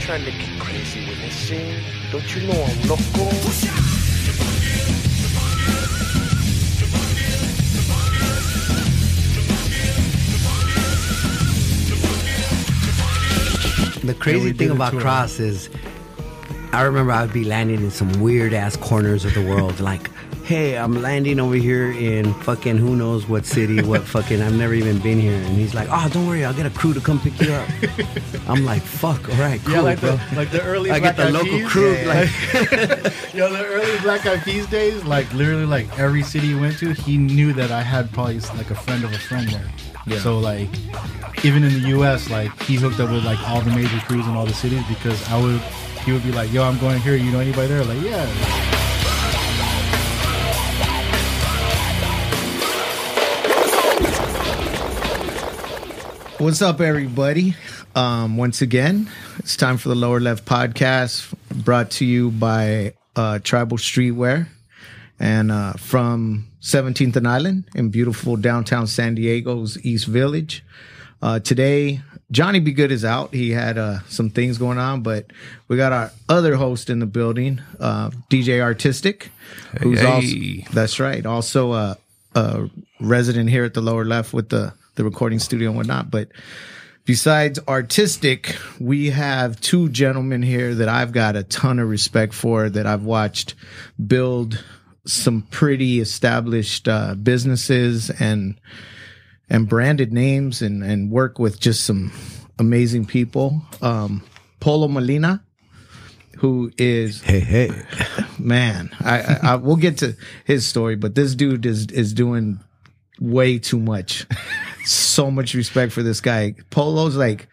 trying to get crazy with this scene. Don't you know I'm loco? The crazy thing about Cross is, I remember I would be landing in some weird ass corners of the world, like, hey, I'm landing over here in fucking who knows what city, what fucking, I've never even been here. And he's like, oh, don't worry, I'll get a crew to come pick you up. I'm like, fuck, all right, cool, yeah, like bro. The early I Black get the Eyed local Peas. crew. Yeah, Like, the early Black Eyed Peas days, like literally like every city he went to, he knew that I had probably like a friend of a friend there. Yeah. So like, even in the U.S., like he hooked up with like all the major crews in all the cities because he would be like, yo, I'm going here. You know anybody there? Like, yeah. What's up, everybody? Once again, it's time for the Lower Left podcast, brought to you by Tribal Streetwear and from 17th and Island in beautiful downtown San Diego's East Village. Today, Johnny Be Good is out. He had some things going on, but we got our other host in the building, DJ Artistic, who's also, that's right, also a resident here at the Lower Left with the recording studio and whatnot. But besides Artistic, we have two gentlemen here that I've got a ton of respect for, that I've watched build some pretty established businesses and branded names and work with just some amazing people. Polo Molina, who is hey man, I we'll get to his story, but this dude is doing way too much. So much respect for this guy. Polo's like,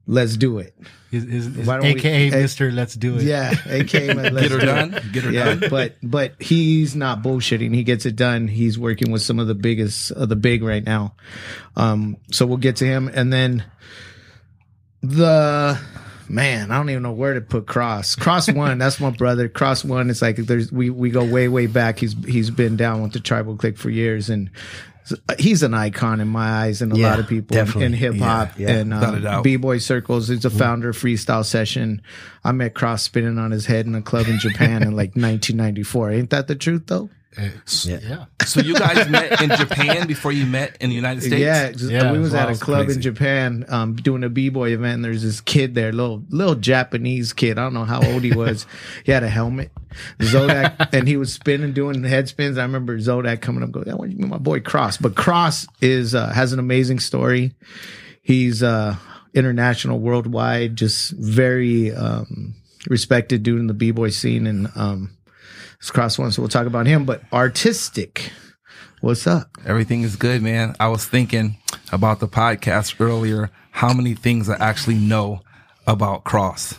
let's do it. His AKA Mr. Let's Do It. Yeah, AKA Let's Get her done. Get her done. But he's not bullshitting. He gets it done. He's working with some of the biggest of the big right now. So we'll get to him. And then I don't even know where to put Cross. Cross One, that's my brother. Cross One, it's like we go way back. He's been down with the Tribal Clique for years, and he's an icon in my eyes and a lot of people in hip hop and b-boy circles. He's a founder of Freestyle Session. I met Cross spinning on his head in a club in Japan in like 1994. Ain't that the truth though? Yeah. So you guys met in Japan before you met in the United States? Yeah, we was at a club in Japan doing a b-boy event, and there's this kid there, little Japanese kid. I don't know how old he was. He had a helmet, Zodak, and he was spinning, doing head spins. I remember Zodak coming up, going, "I want you to meet my boy Cross." But Cross has an amazing story. He's international, worldwide, just very respected dude in the b-boy scene, and it's Cross One, so we'll talk about him. But Artistic, what's up? Everything is good, man. I was thinking about the podcast earlier, how many things I actually know about Cross.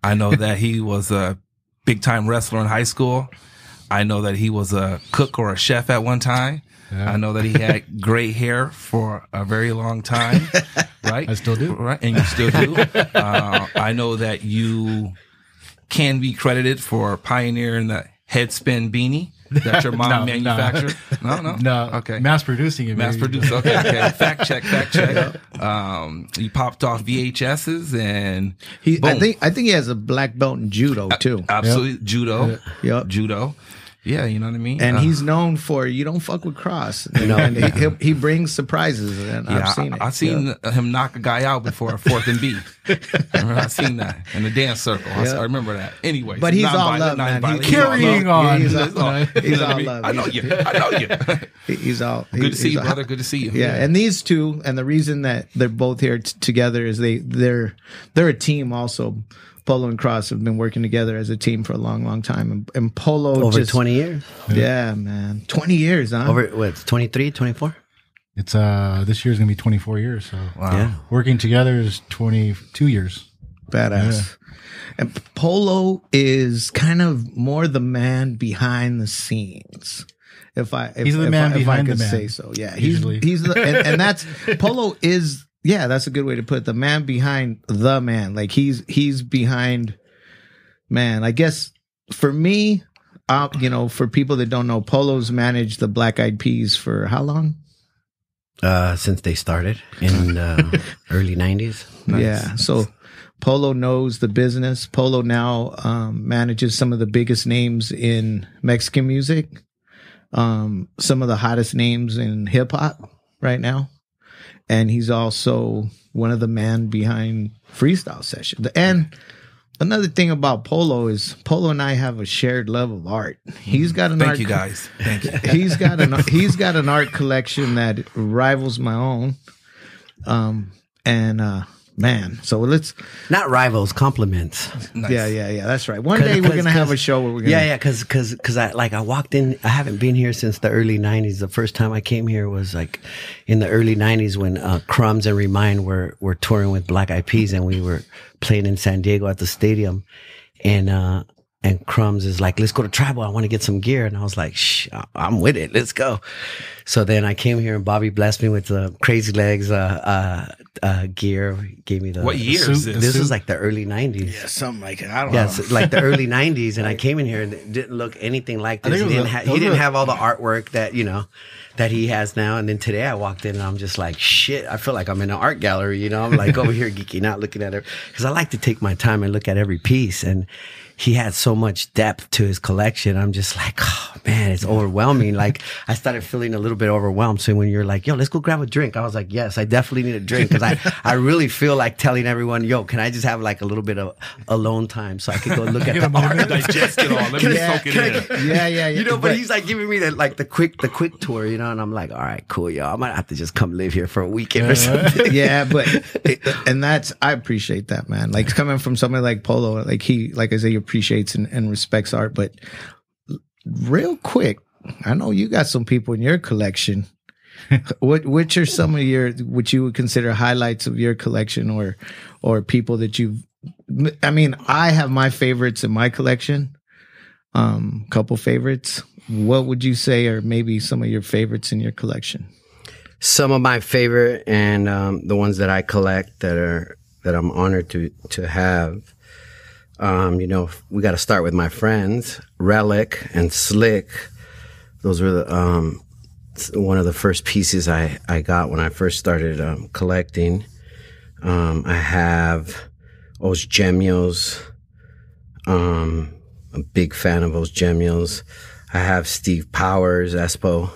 I know that he was a big-time wrestler in high school. I know that he was a cook or a chef at one time. Yeah. I know that he had gray hair for a very long time, right? I still do. Right, and you still do. I know that you can be credited for pioneering the headspin beanie that your mom manufactured. No. Okay. Mass producing it. Mass produced. Okay. Fact check. You popped off VHSs and boom. I think he has a black belt in judo too. Absolutely. Yep. Judo. Yep. Judo. Yeah, you know what I mean? And he's known for, you don't fuck with Cross. And he brings surprises, and I've seen it. I've seen him knock a guy out before a 4th and B. I've seen that in the dance circle. I remember that. Anyway. But he's all love, man. He's carrying on. He's all love. I know you. He's all. Good to see you, brother. Good to see you. Yeah, and these two, and the reason that they're both here together is they're a team also. Polo and Cross have been working together as a team for a long time. And Polo over 20 years. Yeah, man. 20 years, huh? Over, it's 23, 24? It's, this year's going to be 24 years. So working together is 22 years. Badass. Yeah. And Polo is kind of more the man behind the scenes. He's the man behind the man. Say so. Yeah. He's the, and that's, Polo is, yeah, that's a good way to put it. The man behind the man. Like he's behind, man. I guess for me, for people that don't know, Polo's managed the Black Eyed Peas for how long? Since they started in early 90s. Nice. Yeah. So Polo knows the business. Polo now manages some of the biggest names in Mexican music, some of the hottest names in hip hop right now, and he's also one of the men behind Freestyle Session. And another thing about Polo is Polo and I have a shared love of art. He's got an Thank you guys. Thank you. He's got an art collection that rivals my own. Man, so let's not rivals, compliments. Nice. Yeah. That's right. One day we're gonna have a show where we're gonna. Because I walked in. I haven't been here since the early '90s. The first time I came here was like in the early '90s when Crumbs and Remind were touring with Black Eyed Peas, and we were playing in San Diego at the stadium, and Crumbs is like, let's go to Tribal. I want to get some gear. And I was like, shh, I'm with it. Let's go. So then I came here and Bobby blessed me with the Crazy Legs gear. Gave me the. What year is this? This was like the early 90s. Yeah, something like it. I don't know. Yeah, so like the early 90s. And I came in here and it didn't look anything like this. He didn't have all the artwork that, that he has now. And then today I walked in and I'm just like, shit, I feel like I'm in an art gallery. I'm like over here geeking out, looking at it. Because I like to take my time and look at every piece. And he had so much depth to his collection. I'm just like, oh man, it's overwhelming. Like I started feeling a little bit overwhelmed. So when you're like, yo, let's go grab a drink, I was like, yes, I definitely need a drink. Cause I really feel like telling everyone, yo, can I just have like a little bit of alone time so I could go look at the art? Digest it all. Let me soak it in. Yeah. But he's like giving me the quick tour, and I'm like, all right, cool, y'all. I might have to just come live here for a weekend or something. Yeah, and I appreciate that, man. Like coming from somebody like Polo, like I say, appreciates and respects art. But real quick, I know you got some people in your collection. Which are some of which you would consider highlights of your collection, or people that you've? I mean, I have my favorites in my collection. Couple favorites. What would you say are maybe some of your favorites in your collection? Some of my favorite and the ones that I collect that I'm honored to have. We got to start with my friends, Relic and Slick. Those were one of the first pieces I got when I first started collecting. I have Os Gemios. I'm a big fan of Os Gemios. I have Steve Powers, Espo.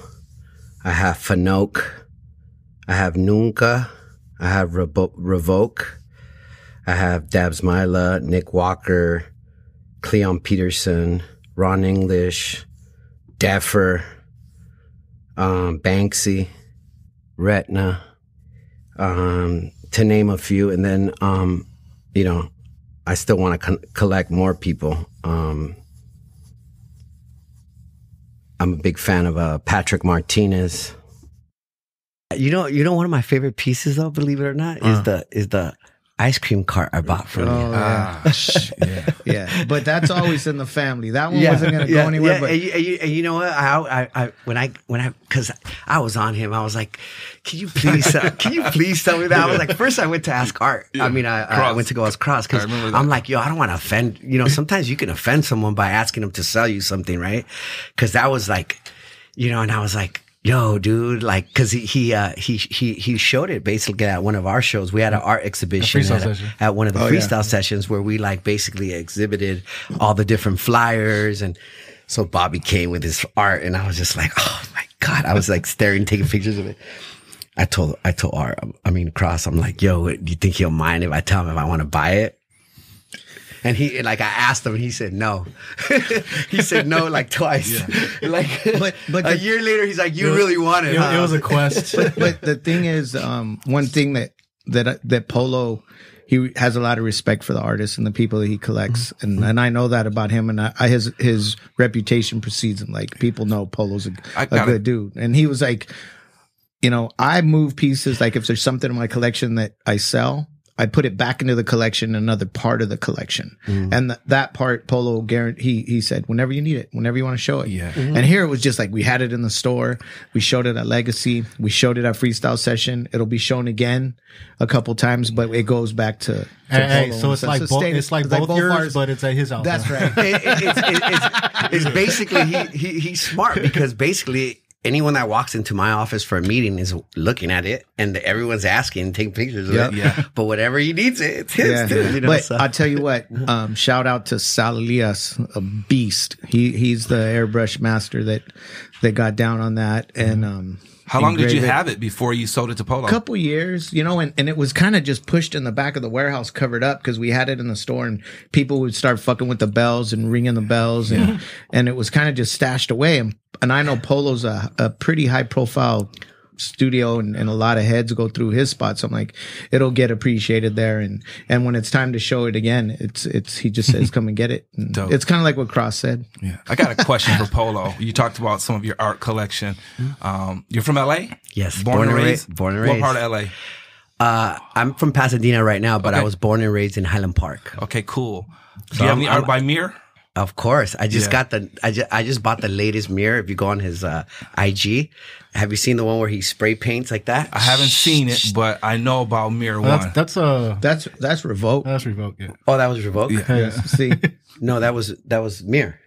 I have Fanoke. I have Nunca. I have Revoke. I have Dabs Myla, Nick Walker, Cleon Peterson, Ron English, Deffer, Banksy, Retna, to name a few. And then, I still want to collect more people. I'm a big fan of Patrick Martinez. You know, one of my favorite pieces, though, believe it or not, is the ice cream cart I bought from you. Yeah. But that's always in the family. That one wasn't going to go anywhere. Yeah. But and you know what? I because I was on him, I was like, can you please tell me that? I was like, first I went to ask Art. Yeah. I mean, I went to go ask Cross because I'm like, yo, I don't want to offend. Sometimes you can offend someone by asking them to sell you something, right? Because that was like, and I was like, yo, dude, like, cause he showed it basically at one of our shows. We had an art exhibition at one of the freestyle sessions where we like basically exhibited all the different flyers. And so Bobby came with his art and I was just like, oh my God. I was like staring, taking pictures of it. I told Art, Cross, I'm like, yo, do you think he'll mind if I tell him if I want to buy it? And I asked him, and he said no. He said no like twice. Yeah. But a year later, he's like, "You really want it?" It was a quest. but the thing is, one thing that Polo, he has a lot of respect for the artists and the people that he collects, and I know that about him. And his reputation precedes him. Like people know Polo's a good dude, and he was like, I move pieces. Like if there's something in my collection that I sell, I put it back into the collection, another part of the collection. And that part, Polo he said, whenever you need it, whenever you want to show it. Yeah. And here it was just like, we had it in the store. We showed it at Legacy. We showed it at Freestyle Session. It'll be shown again a couple times, but it goes back to Polo. So it's like both yours, but it's at his house. That's right. It's basically, he's smart because basically, anyone that walks into my office for a meeting is looking at it, and everyone's asking, taking pictures of it. Yeah. But whatever he needs, it's his. Too, you know, But so. I'll tell you what, shout out to Sal Elias, a beast. He's the airbrush master that got down on that. And how long did you engraved it. have it before you sold it to Polo? A couple years, you know, and it was kind of just pushed in the back of the warehouse, covered up, because we had it in the store, and people would start fucking with the bells and ringing the bells, and it was kind of just stashed away. And I know Polo's a pretty high profile studio, and a lot of heads go through his spot. So I'm like, it'll get appreciated there. And when it's time to show it again, it's he just says, come and get it. And it's kind of like what Cross said. Yeah. I got a question for Polo. You talked about some of your art collection. You're from LA? Yes. Born and raised? Born and raised. What part of LA? I'm from Pasadena right now, but Okay. I was born and raised in Highland Park. Okay, cool. Do So you have any I'm- art by Mir? Of course. I just Yeah. got I just bought the latest mirror. If you go on his IG, have you seen the one where he spray paints like that? I haven't seen it, but I know about Mir one. That's Revoke. That's Revoke. Yeah. Oh, that was Revoke? Yeah. See, No, that was Mir.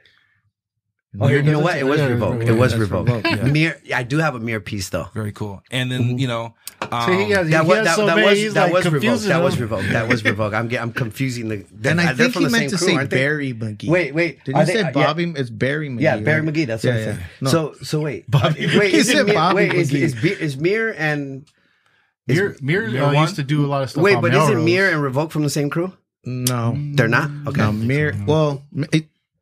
Oh, you know what? It was Yeah, Revoke. yeah, It was that's Revoke. Revoke, yeah. Mir. I do have a mirror piece though. Very cool. And then, you know, So he has, That he was has that, so that many, was he's that like was Revoke. confusing That was them. Revoke. That was Revoke. I'm confusing the. and I they're think from he the meant same to crew, say aren't they? Barry McGee. Wait. Did Are you they- say yeah. Bobby? It's Barry McGee. Yeah, Barry right? McGee. That's what I Yeah, said. yeah. No. So wait. Bobby- Wait. He Is it said Mir? Bobby Wait. McGee. Is Mir and Mir Mir used to do a lot of stuff. wait? on But Melrose. isn't Mir and Revoke from the same crew? No. They're not. Okay. No, Mir. Well,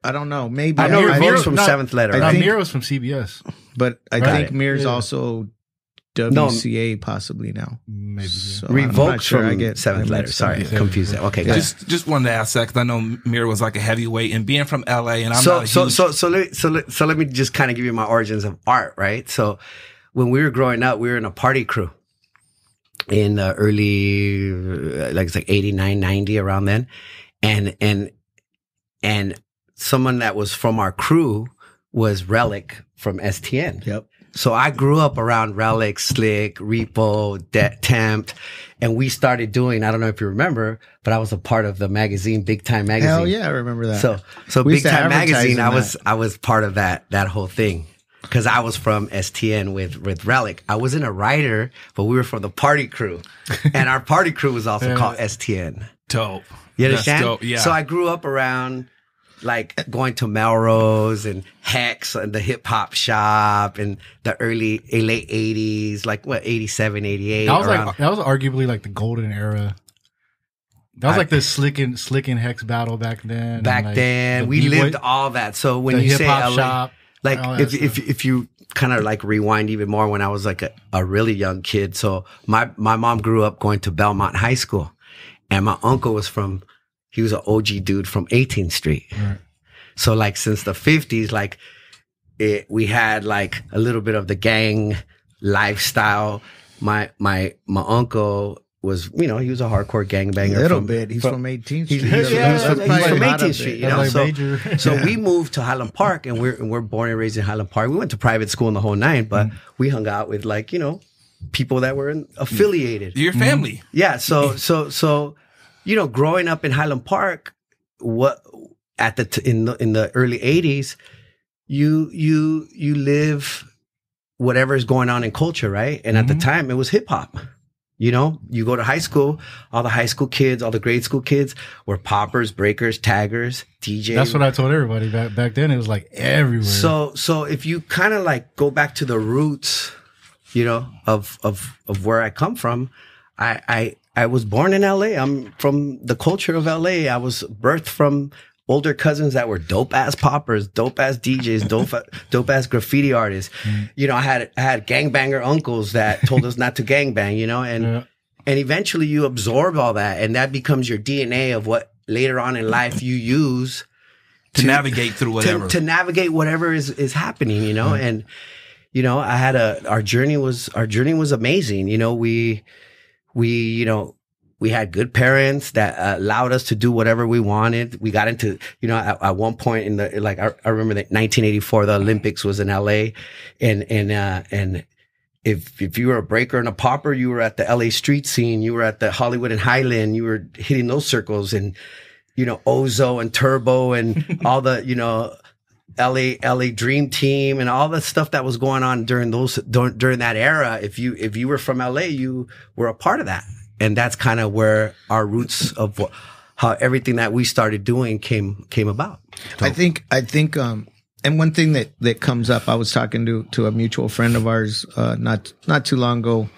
I don't know. Maybe. I know Mir- Revoke's Mir- from not- Seventh Letter. I No, Right? think- Mir was from CBS. But I Right. think Mir's Yeah. also WCA possibly now. Maybe. Yeah. So I'm Revoke not sure. from I get Seventh I Letter. mixed Sorry, up. confused. Okay, Yeah. good. just wanted to ask that because I know Mir was like a heavyweight, and being from LA, and I'm so not a huge, so let me just kind of give you my origins of art, right? So when we were growing up, we were in a party crew in the early, like it's like 89, 90 around then. And someone that was from our crew was Relic from STN. Yep. So I grew up around Relic, Slick, Repo, Tempt, and we started doing, I don't know if you remember, but I was a part of the magazine, Big Time Magazine. Hell yeah, I remember that. So We Big used to Time advertise Magazine, in I was part of that whole thing. Cause I was from STN with Relic. I wasn't a writer, but we were from the party crew. And our party crew was also called STN. dope. You That's understand? dope, yeah. So I grew up around like going to Melrose and Hex and the hip hop shop and the late 80s, like what, 87, 88. That was around. like that was arguably like the golden era. That was like the slick and Hex battle back then. Back and, like, then, the we B-boy- lived all that. So when the you say hip-hop LA, shop, like all that if you kind of like rewind even more, when I was like a really young kid. So my mom grew up going to Belmont High School, and my uncle he was an OG dude from 18th Street. Right. So like since the 50s, like we had like a little bit of the gang lifestyle. My uncle was, you know, he was a hardcore gangbanger. A little bit. He's from 18th Street. He's from probably a lot 18th of Street, it. you know. Like So, major. so we moved to Highland Park, and we're born and raised in Highland Park. We went to private school in the whole nine, but we hung out with like, you know, people that were affiliated. Your family. Yeah. So, you know, growing up in Highland Park, in the early 80s, you live whatever is going on in culture, right? And at the time, it was hip hop. You know, you go to high school, all the high school kids, all the grade school kids were poppers, breakers, taggers, DJs. That's what I told everybody back then. It was like everywhere. So if you kind of like go back to the roots, you know, of where I come from, I was born in LA. I'm from the culture of LA. I was birthed from older cousins that were dope ass poppers, dope ass DJs, dope ass graffiti artists. You know, I had gangbanger uncles that told us not to gangbang, you know, and eventually you absorb all that, and that becomes your DNA of what later on in life you use To navigate through whatever. to navigate whatever is happening, you know. And you know, our journey was amazing. You know, we you know, we had good parents that allowed us to do whatever we wanted. We got into, you know, at one point in the, like, I remember that 1984, the Olympics was in LA, and if you were a breaker and a popper, you were at the LA street scene, you were at the Hollywood and Highland, you were hitting those circles, and, you know, Ozo and Turbo and all the, you know, LA Dream Team and all the stuff that was going on during that era. If you were from LA, you were a part of that. And that's kind of where our roots of how everything that we started doing came about. So. I think, and one thing that comes up, I was talking to a mutual friend of ours, not too long ago,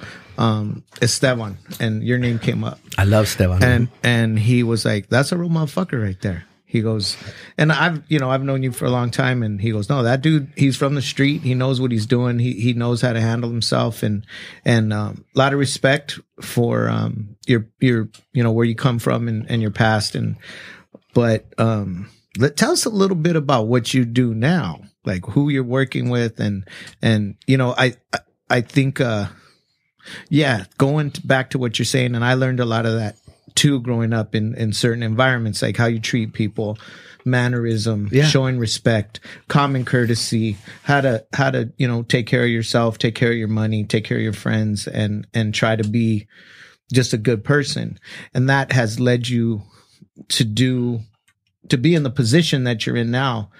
Esteban, and your name came up. I love Esteban. And he was like, that's a real motherfucker right there. He goes, and I've known you for a long time, and he goes, no, that dude, he's from the street. He knows what he's doing. He knows how to handle himself, and a lot of respect for your where you come from and your past. But tell us a little bit about what you do now, like who you're working with, and I think going back to what you're saying, and I learned a lot of that too growing up in certain environments, like how you treat people, mannerism, showing respect, common courtesy, how to take care of yourself, take care of your money, take care of your friends, and try to be just a good person. And that has led you to be in the position that you're in now.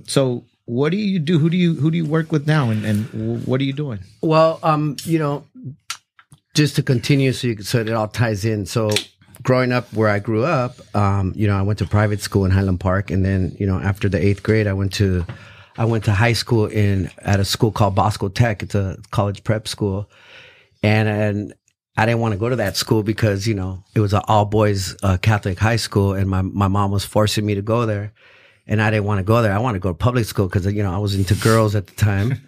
So what do you do? Who do you work with now, and what are you doing? Well, just to continue so it all ties in. So growing up where I grew up, I went to private school in Highland Park, and then, after the 8th grade, I went to high school at a school called Bosco Tech. It's a college prep school. And I didn't want to go to that school because, it was an all boys Catholic high school, and my mom was forcing me to go there. And I didn't want to go there. I wanted to go to public school because, I was into girls at the time.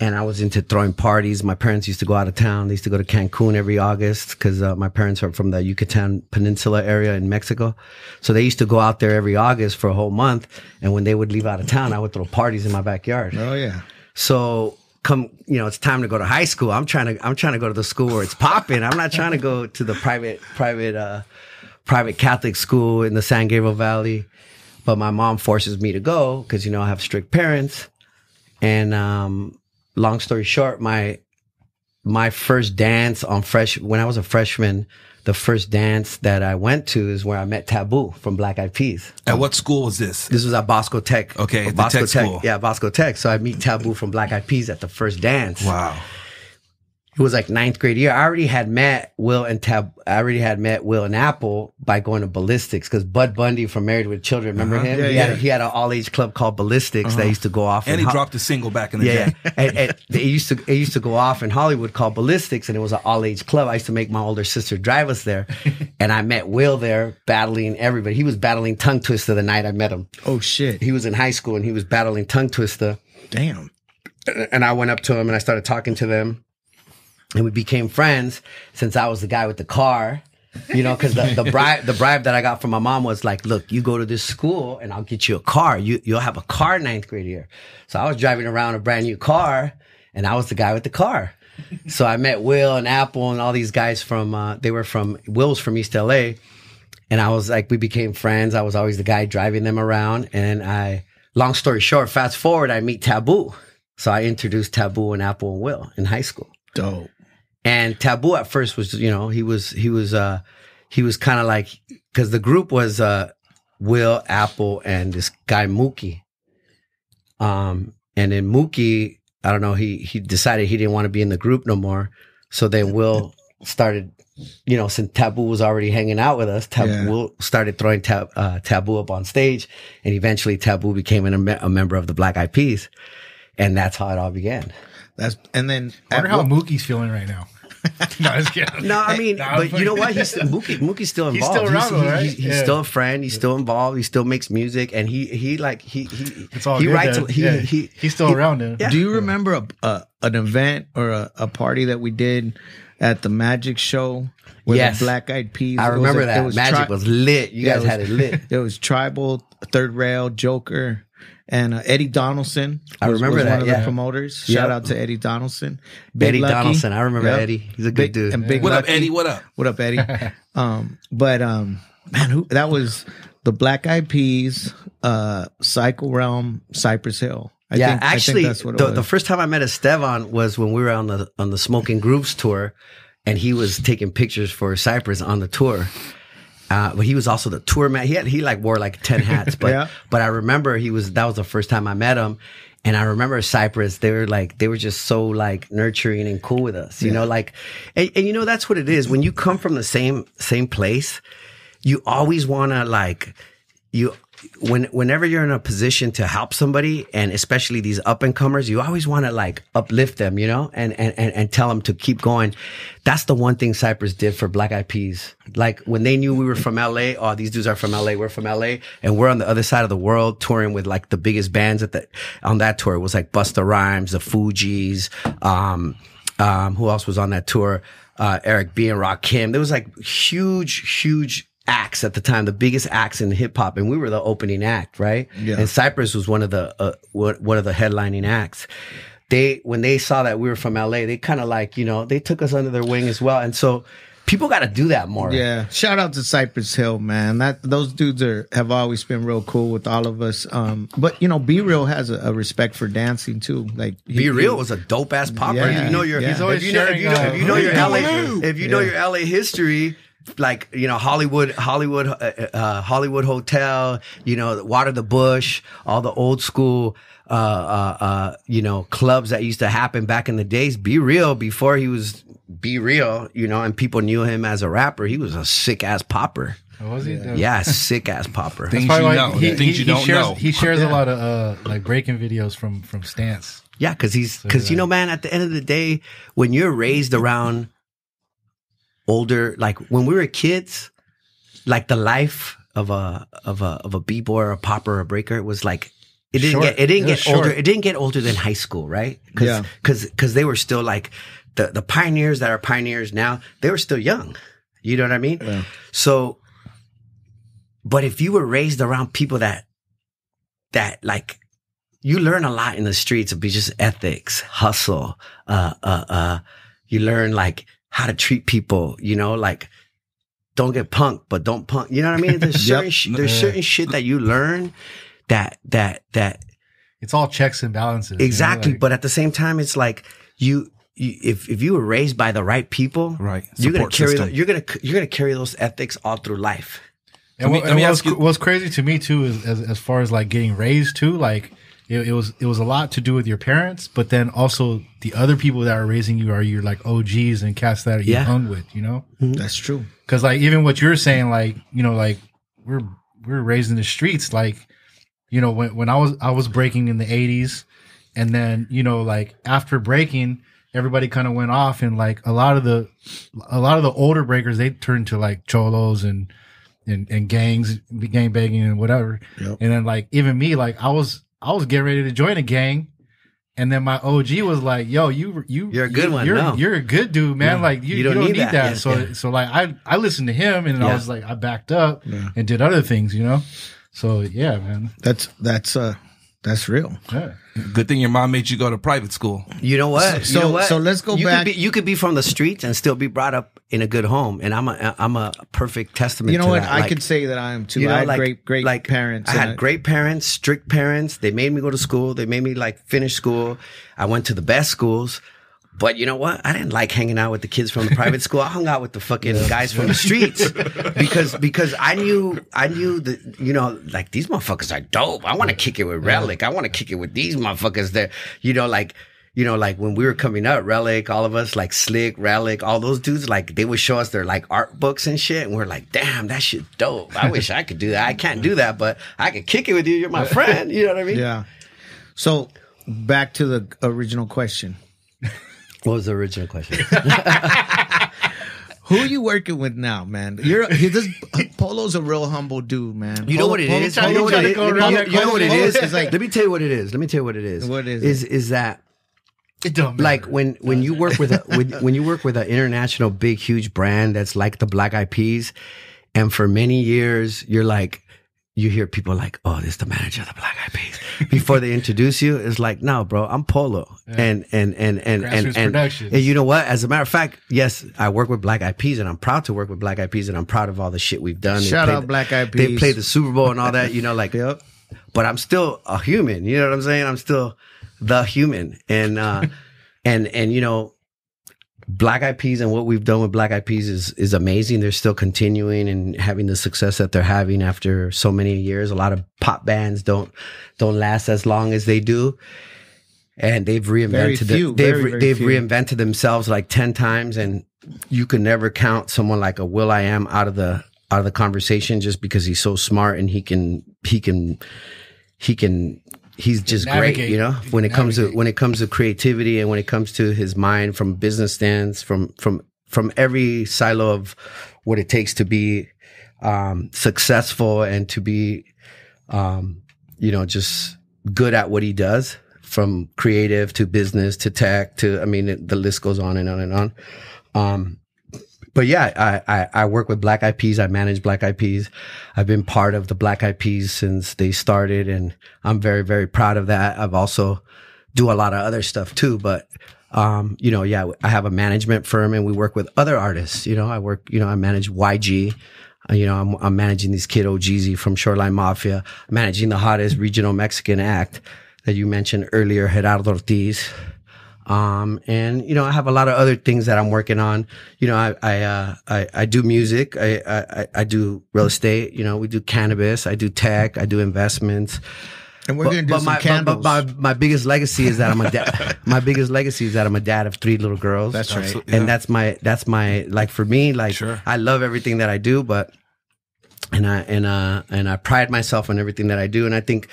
And I was into throwing parties. My parents used to go out of town. They used to go to Cancun every August because my parents are from the Yucatan Peninsula area in Mexico. So they used to go out there every August for a whole month. And when they would leave out of town, I would throw parties in my backyard. Oh, yeah. So it's time to go to high school. I'm trying to go to the school where it's popping. I'm not trying to go to the private Catholic school in the San Gabriel Valley. But my mom forces me to go because, I have strict parents. And, long story short, my first dance when I was a freshman, the first dance that I went to is where I met Taboo from Black Eyed Peas. At what school was this? This was at Bosco Tech. Okay, at Bosco the tech school. Yeah, Bosco Tech. So I meet Taboo from Black Eyed Peas at the first dance. Wow. It was like 9th grade year. I already had met Will and Apple by going to Ballistics because Bud Bundy from Married with Children, remember him? Yeah, he had an all-age club called Ballistics that used to go off. And he dropped a single back in the day. and it used to go off in Hollywood called Ballistics, and it was an all-age club. I used to make my older sister drive us there, and I met Will there battling everybody. He was battling Tongue Twister the night I met him. Oh, shit. He was in high school, and he was battling Tongue Twister. Damn. And I went up to him, and I started talking to them. And we became friends since I was the guy with the car, because the bribe that I got from my mom was like, look, you go to this school and I'll get you a car. You'll have a car 9th grade year. So I was driving around a brand new car, and I was the guy with the car. So I met Will and Apple and all these guys Will's from East LA. And I was like, we became friends. I was always the guy driving them around. And long story short, fast forward, I meet Taboo. So I introduced Taboo and Apple and Will in high school. Dope. And Taboo at first was, he was kind of like, because the group was Will, Apple, and this guy Mookie. And then Mookie, I don't know, he decided he didn't want to be in the group no more. So then Will started, since Taboo was already hanging out with us, Will started throwing Taboo up on stage, and eventually Taboo became a member of the Black Eyed Peas, and that's how it all began. I wonder how Mookie's feeling right now. No, I was kidding. No, I mean, but you know what? Mookie's still involved. He's still around, right? He's still a friend. He's still involved. He still makes music, and he it's all he good writes. He's still around. Yeah. Do you remember an event or a party that we did at the Magic Show with the Black Eyed Peas? I remember that. Magic was lit. You guys had it lit. It was Tribal, Third Rail, Joker, and Eddie Donaldson. I remember that. One of the promoters. Shout out to Eddie Donaldson. Eddie Donaldson. I remember Eddie. He's a good dude. And Big What Lucky. up, Eddie? What up? What up, Eddie? Man, that was the Black Eyed Peas, Cycle Realm, Cypress Hill. I think that's what it was. The first time I met Esteban was when we were on the Smoking Grooves tour, and he was taking pictures for Cypress on the tour. But he was also the tour man. He like wore like 10 hats. But but I remember that was the first time I met him. And I remember Cypress, they were just so like nurturing and cool with us, you know, like, and you know, that's what it is. When you come from the same place, you always want to like, whenever you're in a position to help somebody, and especially these up and comers, you always want to like uplift them, you know, and tell them to keep going. That's the one thing Cypress did for Black Eyed Peas. Like when they knew we were from LA, oh, these dudes are from LA, we're from LA, and we're on the other side of the world touring with like the biggest bands on that tour. It was like Busta Rhymes, the Fugees, who else was on that tour? Eric B and Rakim. There was like huge acts at the time, the biggest acts in hip hop, and we were the opening act, right? Yeah. And Cypress was one of the headlining acts. When they saw that we were from LA, they kind of like, you know, they took us under their wing as well. And so people got to do that more. Yeah. Shout out to Cypress Hill, man. Those dudes have always been real cool with all of us. But you know, Be Real has a respect for dancing too. Like Be Real was a dope ass popper. Yeah, you know your, he's always sharing. If you know your LA history, like, you know, Hollywood Hotel, you know, Water the Bush, all the old school, you know, clubs that used to happen back in the days. Be Real, before he was Be Real, you know, and people knew him as a rapper, he was a sick ass popper. Oh, was he? Yeah, sick ass popper. Things you know, things you don't know. He shares a lot of like breaking videos from Stance. Yeah, because you know, man, at the end of the day, when you're raised around older, like when we were kids, like the life of a b-boy or a popper or a breaker was like, it didn't get older than high school, right? Cause they were still like the pioneers that are pioneers now, they were still young. You know what I mean? Yeah. So, but if you were raised around people that like, you learn a lot in the streets of just ethics, hustle, you learn like how to treat people, you know, like don't get punked, but don't punk. You know what I mean? There's certain shit that you learn that it's all checks and balances. Exactly. You know, like, but at the same time, it's like if you were raised by the right people, right, you're gonna carry those ethics all through life. And let me ask you, what's crazy to me too is as far as like getting raised too, like it was a lot to do with your parents, but then also the other people that are raising you are your like OGs and cats that you hung with, you know? Mm-hmm. That's true. Cause like even what you're saying, like, you know, like we're raised in the streets, like, you know, when I was breaking in the 80s, and then, you know, like after breaking, everybody kind of went off, and like a lot of the older breakers, they turned to like cholos and gangs, gang banging and whatever. Yep. And then like even me, like I was getting ready to join a gang, and then my OG was like, "Yo, you're a good one. You're a good dude, man. Yeah. Like you don't need that." So like I listened to him, and I was like, I backed up and did other things, you know. So yeah, man, that's real. Yeah. Good thing your mom made you go to private school. You know what? So let's go back. You could be from the streets and still be brought up in a good home, and I'm a perfect testament. You know to what? that. I could say that I am too. You know, I had great parents. I had great parents, strict parents. They made me go to school. They made me like finish school. I went to the best schools. But you know what? I didn't like hanging out with the kids from the private school. I hung out with the fucking guys from the streets because I knew that, you know, like these motherfuckers are dope. I want to kick it with Relic. I want to kick it with these motherfuckers there. You know, like when we were coming up, Relic, all of us, like Slick, Relic, all those dudes, like they would show us their like art books and shit. And we're like, damn, that shit dope. I wish I could do that. I can't do that, but I could kick it with you. You're my friend. You know what I mean? Yeah. So back to the original question. What was the original question? Who are you working with now, man? Polo's a real humble dude, man. You know what it is? You know what it is? It's like, let me tell you what it is. What is it? Is that it don't matter. Like when you work with when you work with an international big huge brand that's like the Black Eyed Peas, and for many years you're like, you hear people like, oh, this is the manager of the Black Eyed Peas. Before they introduce you, it's like, no, bro, I'm Polo. Yeah. And you know what? As a matter of fact, yes, I work with Black Eyed Peas, and I'm proud to work with Black Eyed Peas, and I'm proud of all the shit we've done. Shout out Black Eyed Peas. They played the Super Bowl and all that, you know, like, yep. But I'm still a human. You know what I'm saying? I'm still the human. And you know, Black Eyed Peas and what we've done with Black Eyed Peas is amazing. They're still continuing and having the success that they're having after so many years. A lot of pop bands don't last as long as they do. And they've reinvented they've reinvented themselves like 10 times, and you can never count someone like a will.i.am out of the conversation just because he's so smart and he's just great, you know, when it comes to creativity and when it comes to his mind from business stands, from every silo of what it takes to be successful and to be you know, just good at what he does, from creative to business to tech to, I mean, the list goes on and on and on. But yeah, I work with Black Eyed Peas. I manage Black Eyed Peas. I've been part of the Black Eyed Peas since they started, and I'm very, very proud of that. I've also do a lot of other stuff too, but, you know, yeah, I have a management firm and we work with other artists. You know, I manage YG. You know, I'm managing this kid, Jazzy from Shoreline Mafia, managing the hottest regional Mexican act that you mentioned earlier, Gerardo Ortiz. And, you know, I have a lot of other things that I'm working on. You know, I do music. I do real estate. You know, we do cannabis. I do tech. I do investments. And we're going to do some candles. But my biggest legacy is that I'm a dad. My biggest legacy is that I'm a dad of 3 little girls. That's right. Yeah. And that's my, like, for me, like, Sure. I love everything that I do, but, and I pride myself on everything that I do. And I think,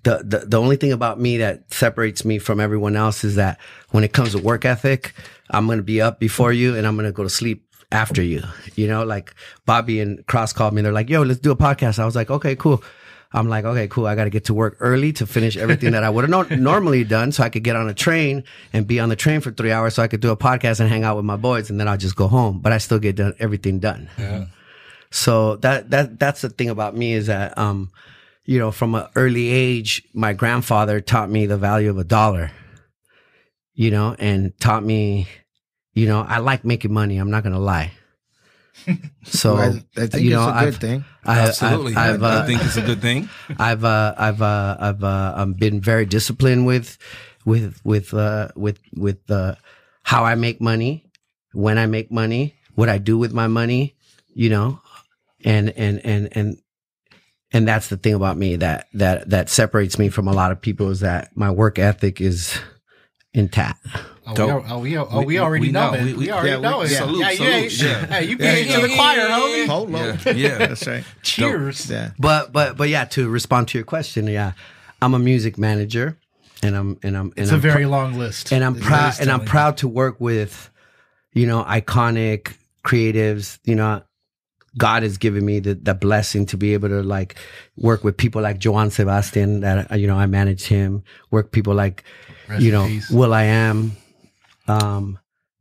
the only thing about me that separates me from everyone else is that when it comes to work ethic, I'm going to be up before you and I'm going to go to sleep after you. You know, like Bobby and Cross called me. They're like, yo, let's do a podcast. I was like, okay, cool. I'm like, okay, cool. I got to get to work early to finish everything that I would have normally done so I could get on a train and be on the train for 3 hours so I could do a podcast and hang out with my boys, and then I'll just go home. But I still get everything done. Yeah. So that's the thing about me is that, you know, from an early age, my grandfather taught me the value of $1, you know, and taught me, you know, I like making money. I'm not going to lie. So I think you know, it's a good thing. Absolutely. I think it's a good thing. I've been very disciplined with how I make money, when I make money, what I do with my money, you know, and that's the thing about me that separates me from a lot of people, is that my work ethic is intact. We already know it. We already know it. Salute. Hey, you get into the choir, homie. Polo. Yeah. That's right. Cheers. Yeah. But yeah, to respond to your question, yeah, I'm a music manager, and It's a very long list. and I'm proud to work with, you know, iconic creatives. You know, God has given me the blessing to be able to like work with people like Joan Sebastian, that, you know, I managed him, work people like, Rest you in know, peace. will.i.am,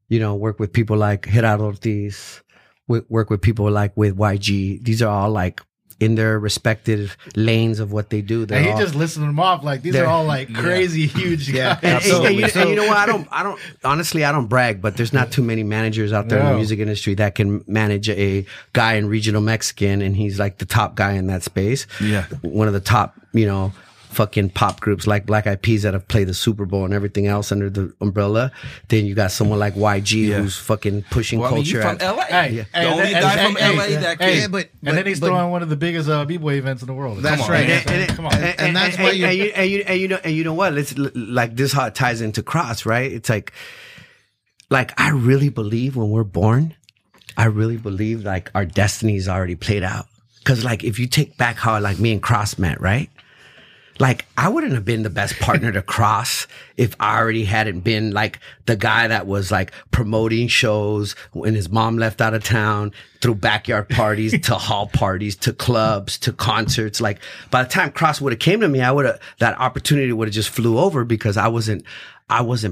you know, work with people like Gerardo Ortiz, work with people like with YG. These are all like in their respective lanes of what they do. And he just listed them off like these are all like crazy huge guys. And you know what? I don't honestly, I don't brag, but there's not too many managers out there in the music industry that can manage a guy in regional Mexican, and he's like the top guy in that space. Yeah. One of the top, you know, fucking pop groups like Black Eyed Peas that have played the Super Bowl and everything else under the umbrella. Then you got someone like YG who's fucking pushing culture. I mean, from LA. Hey, The only guy from LA that can. Yeah, but then he's throwing one of the biggest b-boy events in the world. That's Come on, right. man. Come on. And that's why you know what? Let's like this. How it ties into Cross, right? It's like I really believe when we're born, I really believe like our destiny is already played out. Because like if you take back how like me and Cross met, right? Like, I wouldn't have been the best partner to Cross if I already hadn't been like the guy that was like promoting shows when his mom left out of town, through backyard parties to hall parties to clubs to concerts. Like, by the time Cross would have came to me, that opportunity would have just flew over because I wasn't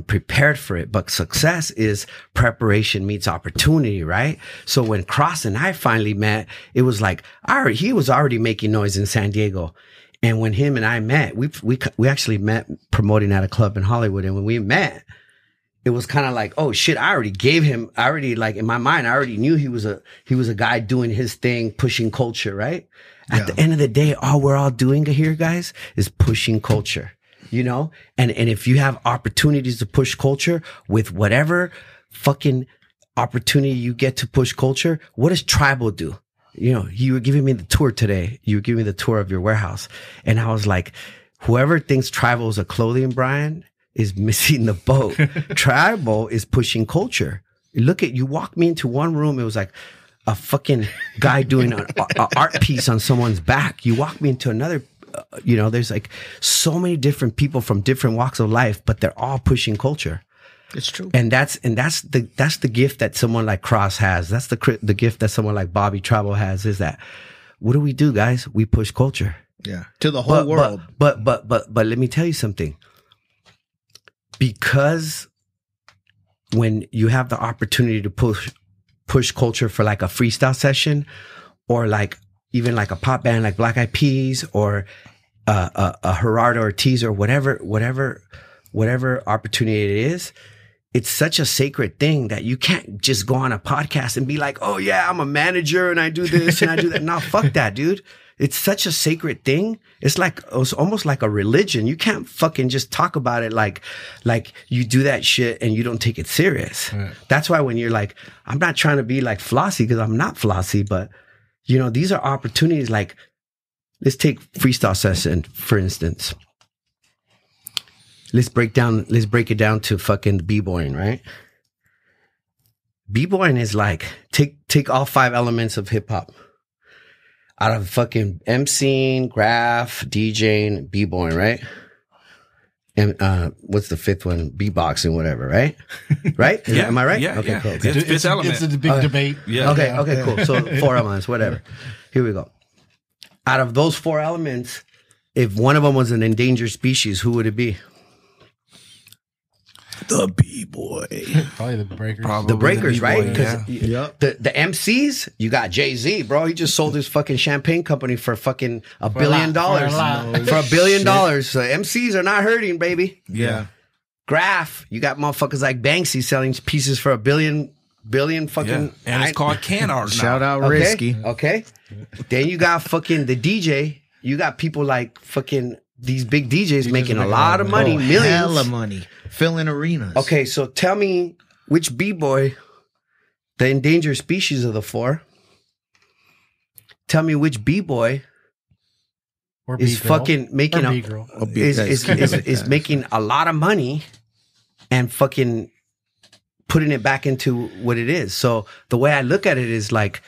prepared for it. But success is preparation meets opportunity, right? So when Cross and I finally met, it was like, he was already making noise in San Diego. And when him and I met, we actually met promoting at a club in Hollywood. And when we met, it was kind of like, oh shit, I already like in my mind, I already knew he was a guy doing his thing, pushing culture, right? At the end of the day, all we're all doing here, guys, is pushing culture, you know? And if you have opportunities to push culture with whatever fucking opportunity you get to push culture, what does Tribal do? You know, you were giving me the tour today. You were giving me the tour of your warehouse. And I was like, whoever thinks Tribal is a clothing brand is missing the boat. Tribal is pushing culture. Look at, you walked me into one room. It was like a fucking guy doing an art piece on someone's back. You walk me into another, you know, there's like so many different people from different walks of life, but they're all pushing culture. It's true. And that's the gift that someone like Cross has. That's the gift that someone like Bobby Tribal has, is that what do we do, guys? We push culture. Yeah. To the whole world. But let me tell you something. Because when you have the opportunity to push culture for like a freestyle session, or like even like a pop band like Black Eyed Peas, or a Gerardo Ortiz, or whatever opportunity it is, it's such a sacred thing that you can't just go on a podcast and be like, oh yeah, I'm a manager and I do this and I do that. No, fuck that, dude. It's such a sacred thing. It's almost like a religion. You can't fucking just talk about it like you do that shit and you don't take it serious. Right. That's why when you're like, I'm not trying to be like Flossie, because I'm not Flossie, but you know, these are opportunities. Like, let's take freestyle session, for instance. Let's break it down to fucking b-boying, right? B-boying is like, take all 5 elements of hip hop out of fucking MCing, graph, DJing, b-boying, right? And what's the 5th one? Beatboxing, whatever, right? Right? Yeah. Am I right? Yeah. Okay, Yeah. cool. It's a big debate. Yeah. Okay, cool. So 4 elements, whatever. Here we go. Out of those 4 elements, if one of them was an endangered species, who would it be? The B-boy. Probably the Breakers. The Breakers, right? Yeah. Because the MCs, you got Jay-Z, bro. He just sold his fucking champagne company for fucking $1 billion. For $1 billion. So MCs are not hurting, baby. Yeah. Graph, you got motherfuckers like Banksy selling pieces for $1 billion fucking. Yeah. And it's called can art now. Shout out Risky. Okay. Then you got fucking the DJ. You got people like fucking these big DJs making a lot of money, millions. Hella money. Filling arenas. Okay, so tell me which B-boy, the endangered species of the 4, tell me which B-boy is fucking making is making a lot of money and fucking putting it back into what it is. So the way I look at it is like,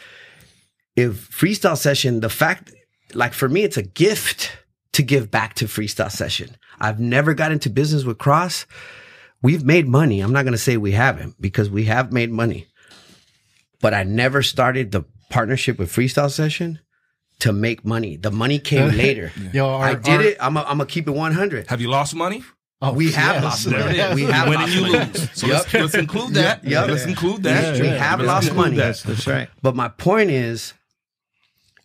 if freestyle session, the fact, like for me, it's a gift to give back to freestyle session. I've never got into business with Cross. We've made money. I'm not going to say we haven't, because we have made money. But I never started the partnership with Freestyle Session to make money. The money came later. I did it. I'm going to keep it 100. Have you lost money? Oh, we have lost money. We have Win lost and you money. lose. So let's include that. Yep. Let's include that. We have lost money. That's right. But my point is,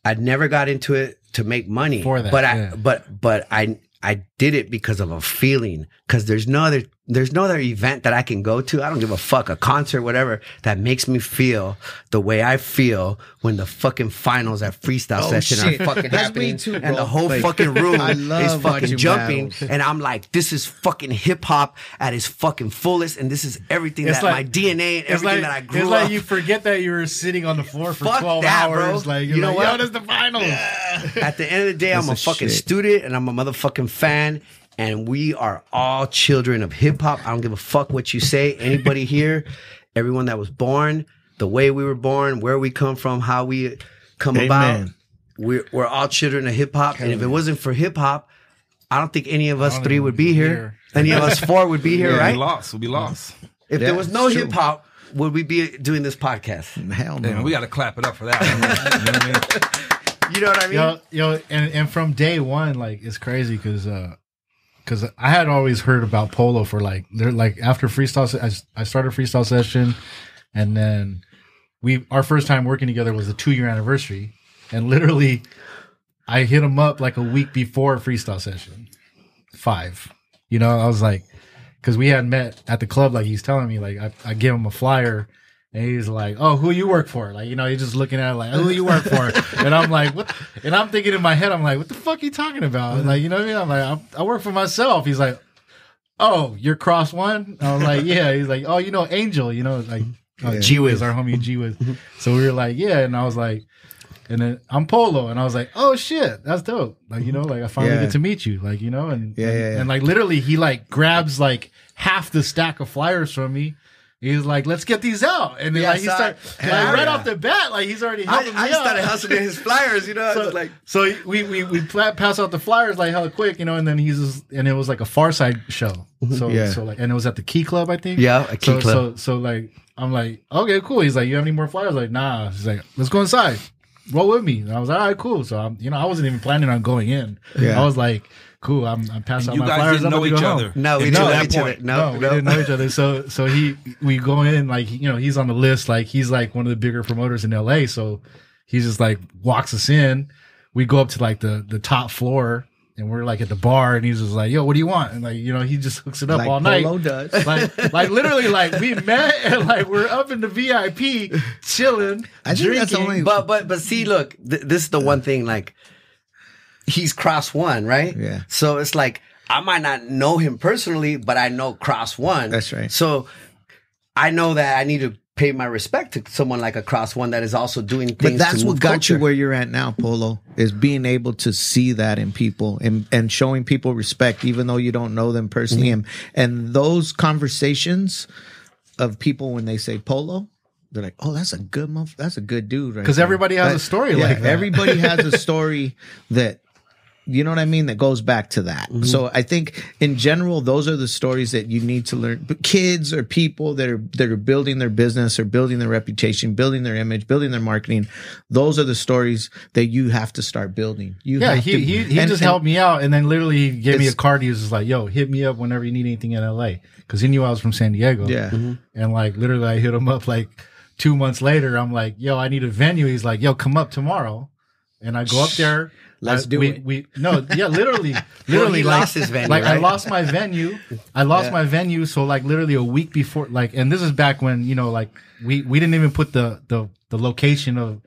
I never got into it to make money. For that, but I did it because of a feeling. Because there's no other event that I can go to. I don't give a fuck, a concert, whatever, that makes me feel the way I feel when the fucking finals at Freestyle Session are fucking happening, too, and the bro. whole Like, fucking room I is love fucking watching jumping, battles. and I'm like, this is fucking hip hop at its fucking fullest, and this is everything It's that like- my DNA and everything that I grew It's up. like you forget that you were sitting on the floor for Fuck 12 that, bro. hours. Like, You know what? Yo, this is the finals. At the end of the day, I'm a That's the fucking shit. student and I'm a motherfucking fan. And we are all children of hip hop. I don't give a fuck what you say. Anybody here, everyone that was born, the way we were born, where we come from, how we come about. We're all children of hip hop. And if it wasn't for hip hop, I don't think any of us 3 would be here. Any of us 4 would be here, right? We'll be lost. If there was no it's true. hip hop, would we be doing this podcast? Hell no. Damn, we got to clap it up for that. You know what I mean? You know what I mean? Yo, and from day one, like, it's crazy because I had always heard about Polo for like, they're like, after freestyle, I started Freestyle Session, and then our first time working together was the 2-year anniversary, and literally I hit him up like a week before Freestyle Session 5. You know, I was like, because we had met at the club, like he's telling me, like I give him a flyer. And he's like, "Oh, who you work for?" Like, you know, he's just looking at it like, "Who you work for?" And I'm like, "What?" And I'm thinking in my head, I'm like, "What the fuck are you talking about?" Like, you know what I mean? I'm like, "I work for myself." He's like, "Oh, you're Cross One?" I was like, "Yeah." He's like, "Oh, you know Angel? You know, like G Wiz, our homie G Wiz. So we were like, yeah, and I was like, and then I'm Polo, and I was like, oh shit, that's dope. Like, you know, like I finally get to meet you, like, you know, and like literally he like grabs like half the stack of flyers from me. He's like, let's get these out. And then like he started right off the bat, like he's already helping me out. I started hustling his flyers, you know. So we pass out the flyers like hella quick, you know, and then and it was like a Far Side show. So like, and it was at the Key Club, I think. Yeah, a Key Club. So like, I'm like, okay, cool. He's like, you have any more flyers? Like, nah. He's like, let's go inside. Roll with me. And I was like, all right, cool. So I'm, you know, I wasn't even planning on going in. Yeah. I was like, cool. I'm passing out my flyers. You guys didn't know each other. No, we didn't know each other. No, we didn't know each other. So we go in, like, you know, he's on the list. Like, he's like one of the bigger promoters in LA. So he just like walks us in. We go up to like the top floor, and we're like at the bar, and he's just like, yo, what do you want? And like, you know, he just hooks it up all night. Polo does. Like literally, like we met and like we're up in the VIP chilling. I think that's only. But see, look, this is the one thing. Like, he's Cross One, right? Yeah. So it's like I might not know him personally, but I know Cross One. That's right. So I know that I need to pay my respect to someone like a Cross One that is also doing things. But that's to what move got culture. you where you're at now, Polo, is being able to see that in people and showing people respect, even though you don't know them personally. And those conversations of people when they say Polo, they're like, oh, that's a good dude, right? Because everybody has a story like that. Everybody has a story that, you know what I mean, that goes back to that. So I think in general, those are the stories that you need to learn. But kids or people that are building their business or building their reputation, building their image, building their marketing, those are the stories that you have to start building. He just helped me out, and then literally he gave me a card. He was just like, yo, hit me up whenever you need anything in LA. Because he knew I was from San Diego. Yeah. And like literally I hit him up like 2 months later. I'm like, yo, I need a venue. He's like, yo, come up tomorrow. And I go up there. Let's do it. Literally, he lost his venue. Like, right? I lost my venue. My venue. So like literally a week before, like, and this is back when, you know, like we didn't even put the location of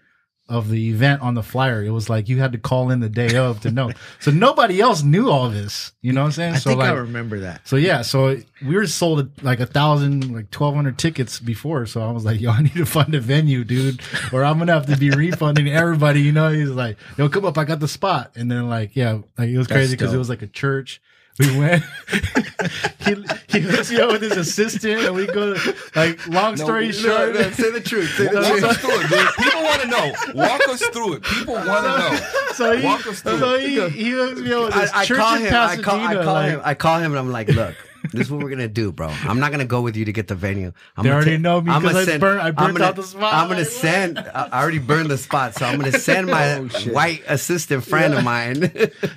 the event on the flyer. It was like you had to call in the day of to know. So nobody else knew all this. You know what I'm saying? I think I remember that. So yeah, so we were sold at like 1,200 tickets before. So I was like, yo, I need to find a venue, dude, or I'm gonna have to be refunding everybody. You know, he's like, yo, come up, I got the spot. And then like, yeah, like it was crazy because it was like a church. We went. he hooks me up with his assistant, and we go. Like, long story short, say the truth. Walk us through it, dude. People want to know. Walk us through it. People want to know. So walk us through it. He hooks me up with his church in Pasadena. I call him, and I'm like, look. This is what we're gonna do, bro. I'm not gonna go with you to get the venue. They already know me because I burnt out the spot. I'm gonna send. I already burned the spot, so I'm gonna send my white assistant friend of mine.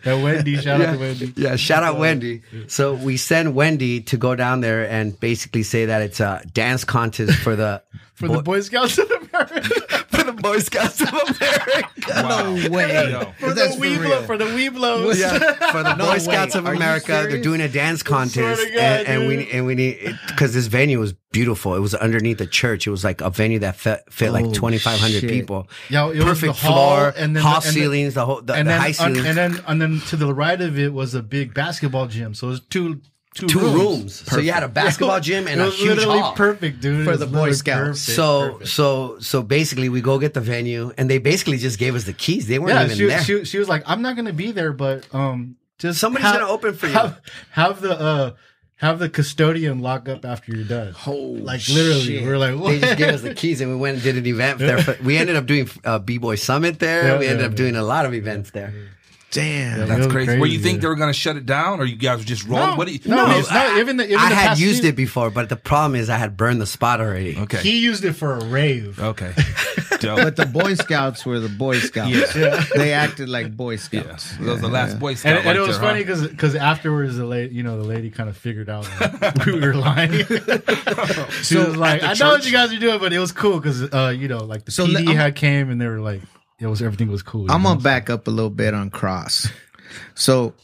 And Wendy, shout out to Wendy. Yeah, shout out Wendy. So we send Wendy to go down there and basically say that it's a dance contest for the the Boy Scouts of America. For the Boy Scouts of America. Wow. No way. For the Weeblos. Yeah, for the Boy Scouts of America. They're doing a dance contest. And we need, because this venue was beautiful. It was underneath a church. It was like a venue that fit like 2,500 people. Yeah, it perfect was the floor, and then high ceilings, the high ceilings. And then to the right of it was a big basketball gym. So it was two rooms. So you had a basketball gym and a huge hall. Perfect, dude. For the Boy Scouts. So basically we go get the venue, and they basically just gave us the keys. They weren't even there. She was like, I'm not going to be there, but just somebody's going to open for you. Have the custodian lock up after you're done. Like literally, shit. We're like, what? They just gave us the keys, and we went and did an event there. We ended up doing B-Boy Summit there. We ended up doing a lot of events there. Damn, that's crazy. Were you think they were going to shut it down, or you guys were just rolling? No, what do you? I had used it before, but the problem is I had burned the spot already. Okay, he used it for a rave. Okay, but the Boy Scouts were the Boy Scouts. Yeah. They acted like Boy Scouts. Yeah. That was the last Boy Scout. And it was funny because afterwards the lady kind of figured out we were lying. She was like, "I know what you guys are doing," but it was cool because like the PD had came and they were like. Everything was cool. I'm gonna back up a little bit on Cross. So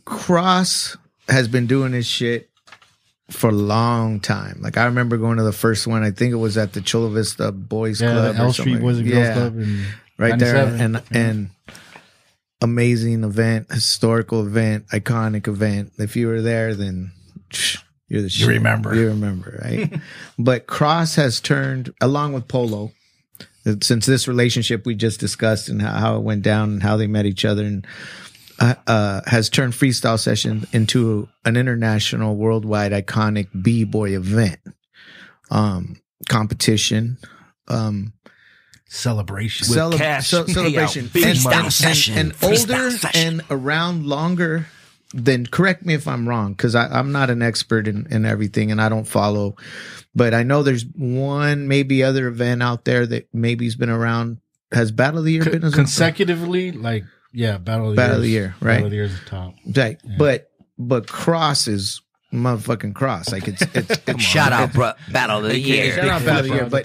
Cross has been doing this shit for a long time. Like I remember going to the first one. I think it was at the Chula Vista Boys Club, L Street Boys and Girls Club, right there. And amazing event, historical event, iconic event. If you were there, then You're the shit. You remember, right? But Cross has turned, along with Polo, since this relationship we just discussed and how it went down and how they met each other, and has turned freestyle session into an international, worldwide, iconic b-boy event, competition, celebration, celebration, freestyle session, and older and around longer. Then correct me if I'm wrong, because I'm not an expert in everything and I don't follow, but I know there's one maybe other event out there that maybe's been around. Has Battle of the Year been consecutively? Like, yeah, Battle of the Year, right? Battle of the Year is the top, right? Yeah. But Cross is motherfucking Cross. Like it's shout out, bro, Battle of the Year. Shout out Battle of the Year, but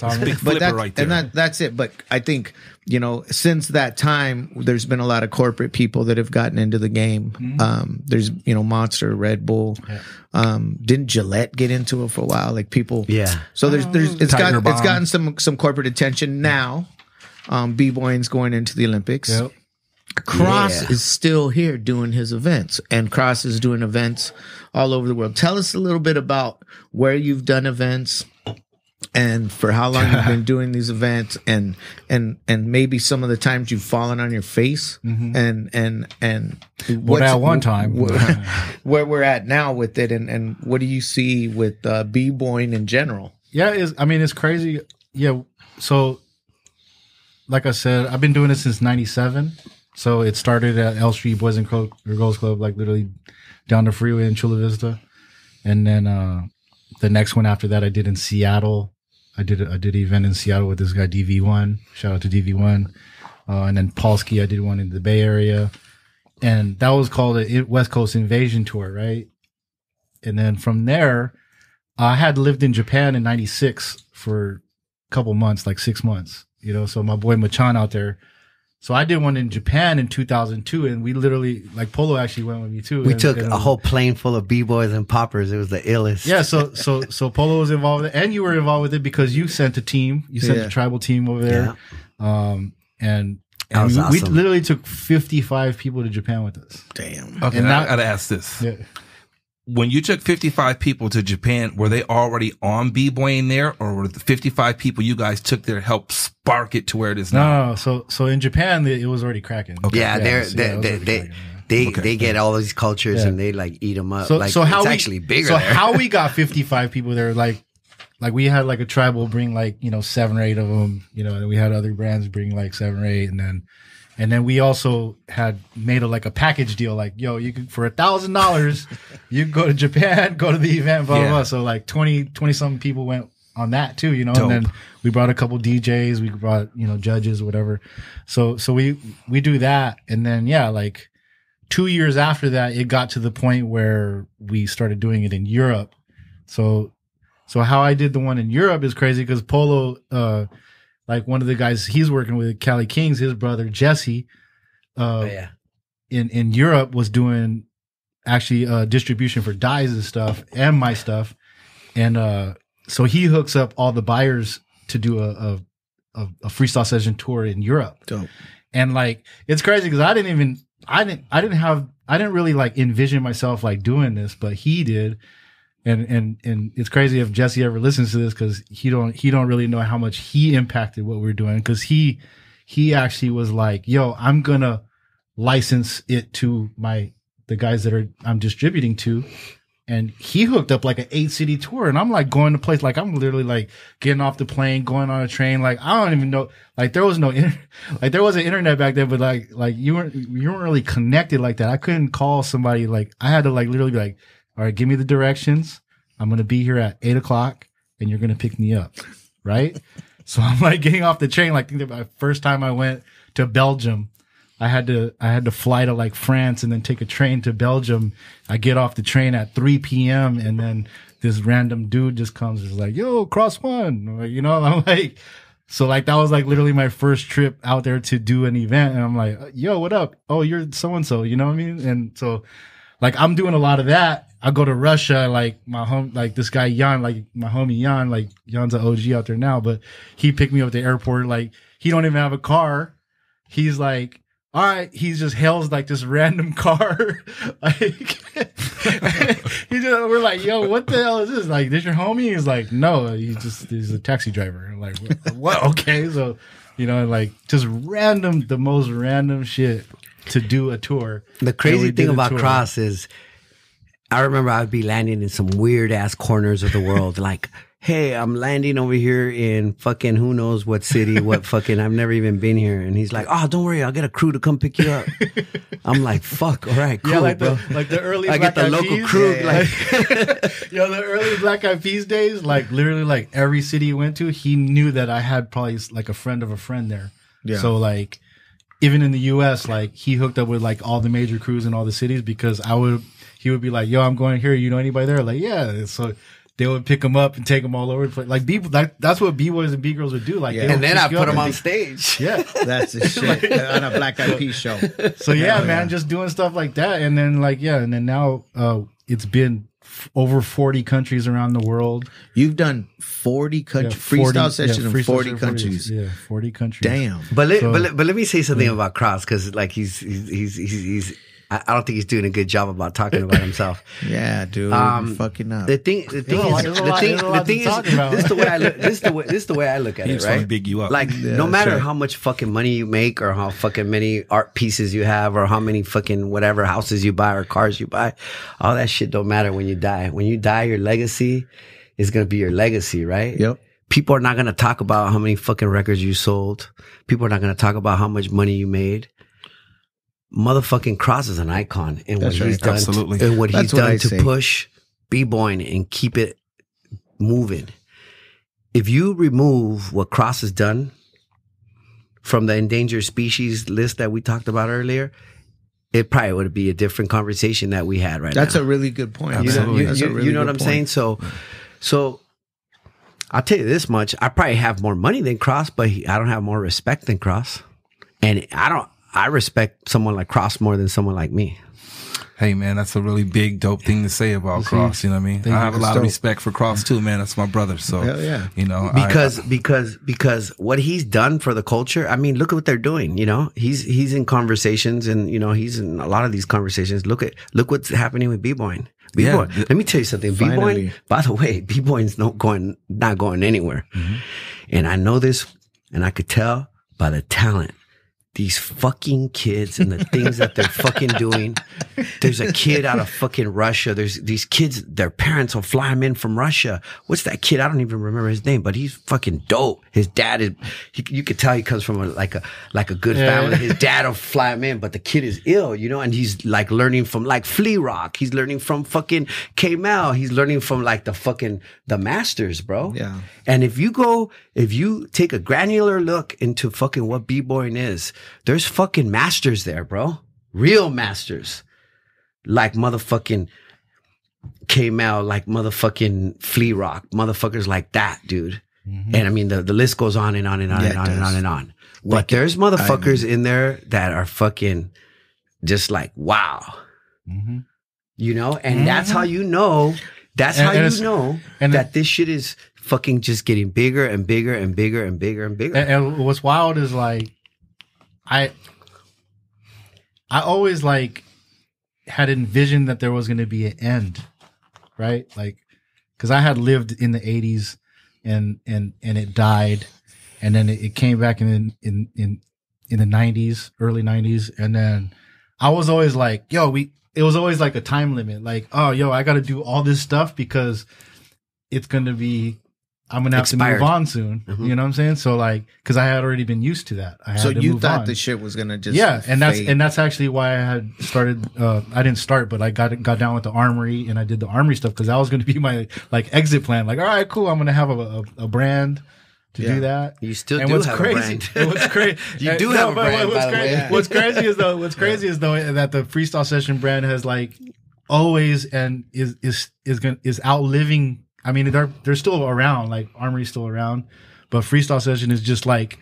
that's right there. And that's it. But I think, you know, since that time, there's been a lot of corporate people that have gotten into the game. Mm-hmm. There's, you know, Monster, Red Bull. Yeah. Didn't Gillette get into it for a while? Like people, yeah. So it's gotten some corporate attention now. B-boying's going into the Olympics. Yep. Cross is still here doing his events, and Cross is doing events all over the world. Tell us a little bit about where you've done events and for how long you've been doing these events, and maybe some of the times you've fallen on your face, and what at one time where we're at now with it, and what do you see with b-boying in general? Yeah, it's crazy. Yeah, so like I said, I've been doing it since '97. So it started at L Street Boys and Girls Club, like literally down the freeway in Chula Vista. And then the next one after that I did in Seattle. I did an event in Seattle with this guy DV1. Shout out to DV1. And then Polsky, I did one in the Bay Area. And that was called a West Coast Invasion Tour, right? And then from there, I had lived in Japan in '96 for a couple months, like 6 months. You know, so my boy Machan out there. So I did one in Japan in 2002, and we literally, like, Polo actually went with me too. We took a whole plane full of b-boys and poppers. It was the illest. Yeah, so Polo was involved with it, and you were involved with it because you sent a team. You sent the tribal team over there. Yeah. And awesome. We literally took 55 people to Japan with us. Damn. Okay, and I gotta ask this. Yeah. When you took 55 people to Japan, were they already on b-boying there, or were the 55 people you guys took there help spark it to where it is now? No. So in Japan, it was already cracking. Okay. Yeah, they get all these cultures and they like eat them up. So how it's actually bigger. So there. How we got 55 people there, like we had like a tribal bring like, 7 or 8 of them, and we had other brands bring like 7 or 8, and then we also had made a package deal, like, yo, you could, for $1,000, you could go to Japan, go to the event, blah, blah, blah. So like 20 something people went on that too, Dope. And then we brought a couple DJs, we brought, judges, whatever. So we do that. And then, like 2 years after that, it got to the point where we started doing it in Europe. So how I did the one in Europe is crazy because Polo, like one of the guys he's working with, Cali Kings, his brother Jesse, in Europe was doing actually distribution for Dyes and stuff and my stuff, and so he hooks up all the buyers to do a freestyle session tour in Europe. Dope. And like it's crazy because I didn't really like envision myself like doing this, but he did. And it's crazy if Jesse ever listens to this because he don't really know how much he impacted what we're doing, because he actually was like, yo, I'm gonna license it to the guys that I'm distributing to, and he hooked up like an 8-city tour, and I'm like going to place, like I'm literally like getting off the plane, going on a train, like I don't even know, like there was no like there wasn't internet back then, but like you weren't really connected like that. I couldn't call somebody, like I had to like literally be like, all right, give me the directions. I'm going to be here at 8:00 and you're going to pick me up. Right. So I'm like getting off the train. Like the first time I went to Belgium, I had to fly to like France and then take a train to Belgium. I get off the train at 3 p.m. and then this random dude just comes and is like, yo, Cross One. I'm like, I'm like, so like that was like literally my first trip out there to do an event. And I'm like, yo, what up? Oh, you're so-and-so, you know what I mean? And so like I'm doing a lot of that. I go to Russia, like like this guy Jan, like my homie Jan, like Jan's an OG out there now, but he picked me up at the airport. Like he don't even have a car. He's like, all right, he just hails like this random car, like We're like, yo, what the hell is this? Like, this your homie? He's like, no, he's a taxi driver. I'm like, what? Okay, so like just the most random shit to do a tour. The crazy thing about Cross is, I remember I'd be landing in some weird ass corners of the world, like, hey, I'm landing over here in fucking who knows what city, what fucking, I've never even been here. And he's like, oh, don't worry, I'll get a crew to come pick you up. I'm like, fuck, all right, cool, bro. The early I get the local crew. Yeah. The early Black Eyed Peas days, like literally like every city he went to, he knew that I had probably like a friend of a friend there. Yeah. So like, even in the US, like he hooked up with like all the major crews in all the cities because he would be like, yo, I'm going here. You know anybody there? Like, yeah. So they would pick them up and take them all over the place. Like that's what B-boys and B-girls would do. Like, and then I put them on stage. Yeah, that's the shit on a Black Eyed Peas show. So man, just doing stuff like that, and then and then now it's been over 40 countries around the world. You've done 40 countries, freestyle sessions in 40 countries. 40 countries. Damn. But let me say something about Cross, because like he's I don't think he's doing a good job about talking about himself. Yeah, dude, fucking up. The thing is, this is the way I look at it, right? To big you up. Like, no matter how much fucking money you make, or how fucking many art pieces you have, or how many fucking whatever houses you buy or cars you buy, all that shit don't matter when you die. When you die, your legacy is gonna be your legacy, right? Yep. People are not gonna talk about how many fucking records you sold. People are not gonna talk about how much money you made. Motherfucking Cross is an icon in what he's done. Absolutely. And what he's done to push b-boying and keep it moving. If you remove what Cross has done from the endangered species list that we talked about earlier, it probably would be a different conversation that we had right now. That's a really good point. You know what I'm saying? So I'll tell you this much. I probably have more money than Cross, but I don't have more respect than Cross. And I respect someone like Cross more than someone like me. Hey man, that's a really big, dope thing to say about Cross. You know what I mean? I have a lot of respect for Cross too, man. That's my brother. So, yeah. Because what he's done for the culture. I mean, look at what they're doing. You know, he's in conversations, and he's in a lot of these conversations. Look what's happening with b-boying. B-boy. Let me tell you something. B-boying, by the way, b-boying's not going anywhere. Mm-hmm. And I know this, and I could tell by the talent. These fucking kids and the things that they're fucking doing. There's a kid out of fucking Russia. There's these kids, their parents will fly him in from Russia. What's that kid? I don't even remember his name, but he's fucking dope. His dad is, you could tell he comes from a good family. His dad will fly him in, but the kid is ill, and he's like learning from like Flea Rock. He's learning from fucking K-Mal. He's learning from like the masters, bro. Yeah. And if you take a granular look into fucking what b-boying is, there's fucking masters there, bro. Real masters. Like motherfucking K-Mal, like motherfucking Flea Rock, motherfuckers like that, dude. Mm-hmm. And I mean, the list goes on and on and on and on and on and on. But there's motherfuckers in there that are fucking just like, wow. Mm-hmm. And that's how you know. That's how you know that this shit is fucking just getting bigger and bigger and bigger and bigger and bigger. And what's wild is like, I always like had envisioned that there was going to be an end, right? Like, because I had lived in the 80s and it died, and then it came back in the 90s, early 90s, and then I was always like, it was always like a time limit, like, oh, I got to do all this stuff because it's going to be. I'm going to have to move on soon. Mm-hmm. You know what I'm saying? So like, cause I had already been used to that. So you thought the shit was going to just fade. And that's actually why I had started, I didn't start, but I got down with the Armory, and I did the Armory stuff because that was going to be my like exit plan. Like, all right, cool. I'm going to have a brand to do that. You still do have a brand. What's crazy? You do have a brand, by the way. What's crazy is though that the Freestyle Session brand has like always and is outliving. I mean, they're still around, like Armory's still around, but Freestyle Session is just like,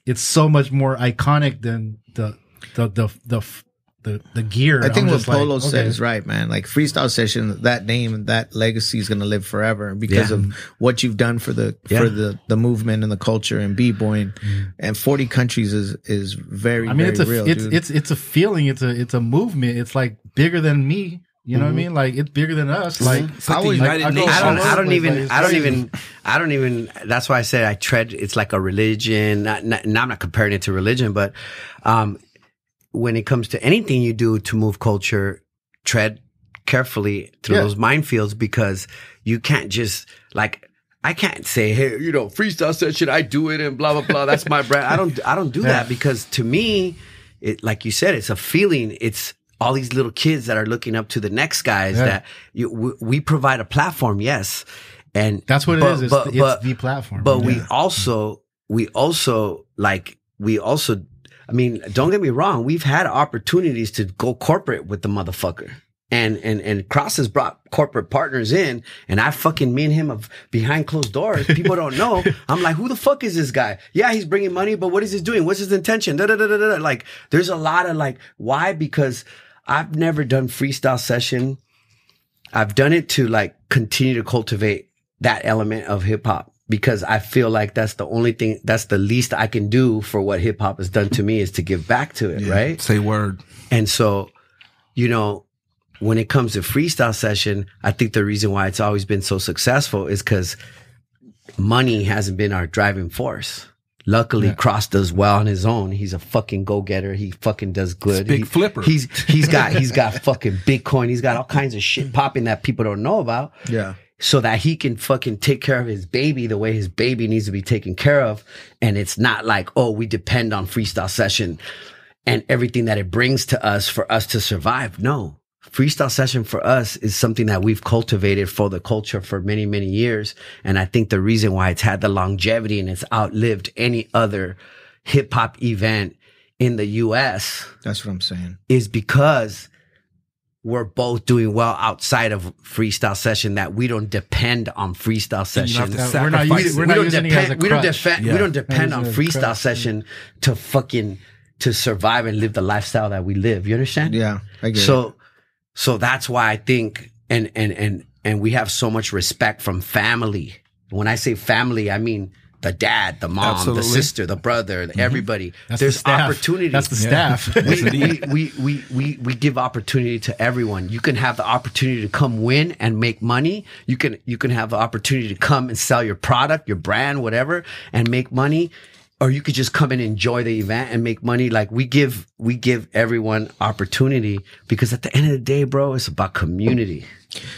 it's so much more iconic than the gear. I think what Polo said is right, man. Like Freestyle Session, that name and that legacy is going to live forever because of what you've done for the movement and the culture and b-boying. And 40 countries is very, very real. It's a feeling. It's a movement. It's like bigger than me. You know what I mean? Like it's bigger than us. Like It's like the United Nations. I don't Crazy. even. That's why I said I tread. It's like a religion. And I'm not comparing it to religion, but when it comes to anything you do to move culture, tread carefully through those minefields, because you can't just like. I can't say, hey, freestyle session, I do it and blah blah blah. That's my brand. I don't do that, because to me, it, like you said, it's a feeling. It's all these little kids that are looking up to the next guys that we provide a platform. Yes. And that's what it is. It's the platform. But we also, I mean, don't get me wrong. We've had opportunities to go corporate with the motherfucker. And Cross has brought corporate partners in, and me and him have behind closed doors. People don't know. I'm like, who the fuck is this guy? Yeah, he's bringing money, but what is he doing? What's his intention? Like, there's a lot of like, why? Because I've never done freestyle session. I've done it to like continue to cultivate that element of hip hop, because I feel like that's the only thing, that's the least I can do for what hip hop has done to me, is to give back to it. Right. Say word. And so, when it comes to freestyle session, I think the reason why it's always been so successful is because money hasn't been our driving force. Luckily, Cross does well on his own. He's a fucking go-getter. He fucking does good. Big flipper. He's got fucking Bitcoin. He's got all kinds of shit popping that people don't know about. Yeah. So that he can fucking take care of his baby the way his baby needs to be taken care of. And it's not like, oh, we depend on freestyle session and everything that it brings to us for us to survive. No. Freestyle session for us is something that we've cultivated for the culture for many, many years. And I think the reason why it's had the longevity and it's outlived any other hip hop event in the US. That's what I'm saying. Is because we're both doing well outside of freestyle session, that we don't depend on freestyle session. We're not using it as a crutch. We don't depend on freestyle session to survive and live the lifestyle that we live. You understand? Yeah, I get it. So that's why I think, and we have so much respect from family. When I say family, I mean the dad, the mom, the sister, the brother, everybody. There's opportunity. That's the staff. We give opportunity to everyone. You can have the opportunity to come win and make money. You can have the opportunity to come and sell your product, your brand, whatever, and make money. Or you could just come and enjoy the event and make money. Like we give everyone opportunity, because at the end of the day, bro, it's about community.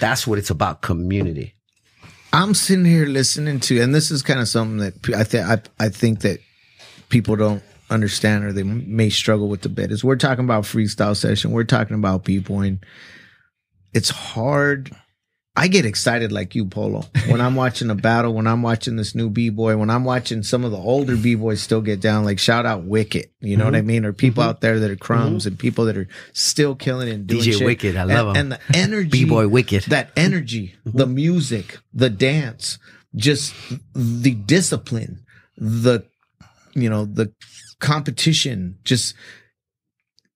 That's what it's about, community. I'm sitting here listening to, and this is kind of something that I think that people don't understand, or they may struggle with a bit, is we're talking about freestyle session. We're talking about B-boying. It's hard. I get excited like you, Polo, when I'm watching a battle, when I'm watching this new B-boy, when I'm watching some of the older B-boys still get down, like shout out Wicked, you know what I mean? Or people out there that are crumbs and people that are still killing it and doing DJ shit. Wicked, I love him. And the energy, B-boy Wicked. That energy, the music, the dance, just the discipline, the competition, just...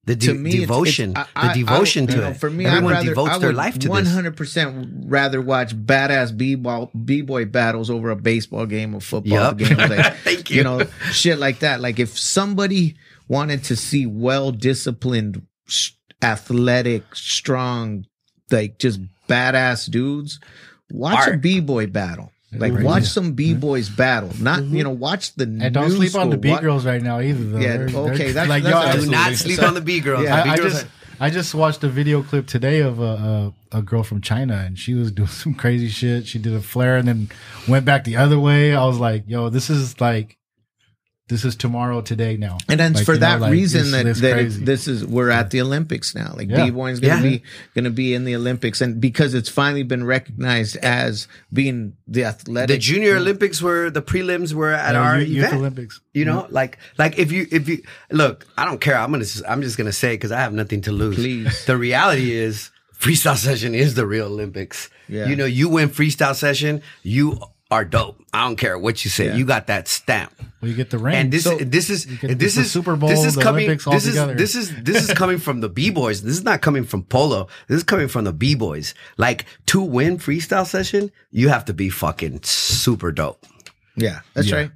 To me, devotion, the devotion to it. For me, everyone devotes their life to this. 100% rather watch badass b-boy battles over a baseball game or football game. Like, Thank you. Shit like that. Like if somebody wanted to see well-disciplined, athletic, strong, like just badass dudes, watch a b-boy battle. Like watch some b-boys battle, not watch the. And don't sleep on the b-girls right now either. Though. Yeah, okay, that's like that's do not sleep on the b-girls. Yeah, I just watched a video clip today of a girl from China, and she was doing some crazy shit. She did a flare and then went back the other way. I was like, yo, this is tomorrow today now. And then for that reason we're at the Olympics now. Like b-boying is gonna be in the Olympics, and because it's finally been recognized as being the athletic. The Junior Olympics the prelims were at our Youth event. Olympics. Like if you look, I don't care. I'm just gonna say, because I have nothing to lose. Please. The reality is freestyle session is the real Olympics. Yeah. You win freestyle session, you are dope. I don't care what you say. You got that stamp. Well, you get the ring. And this is the Super Bowl, this is the coming. Olympics all together. This is coming from the b-boys. This is not coming from Polo. This is coming from the b-boys. Like, to win freestyle session, you have to be fucking super dope. Yeah, that's right.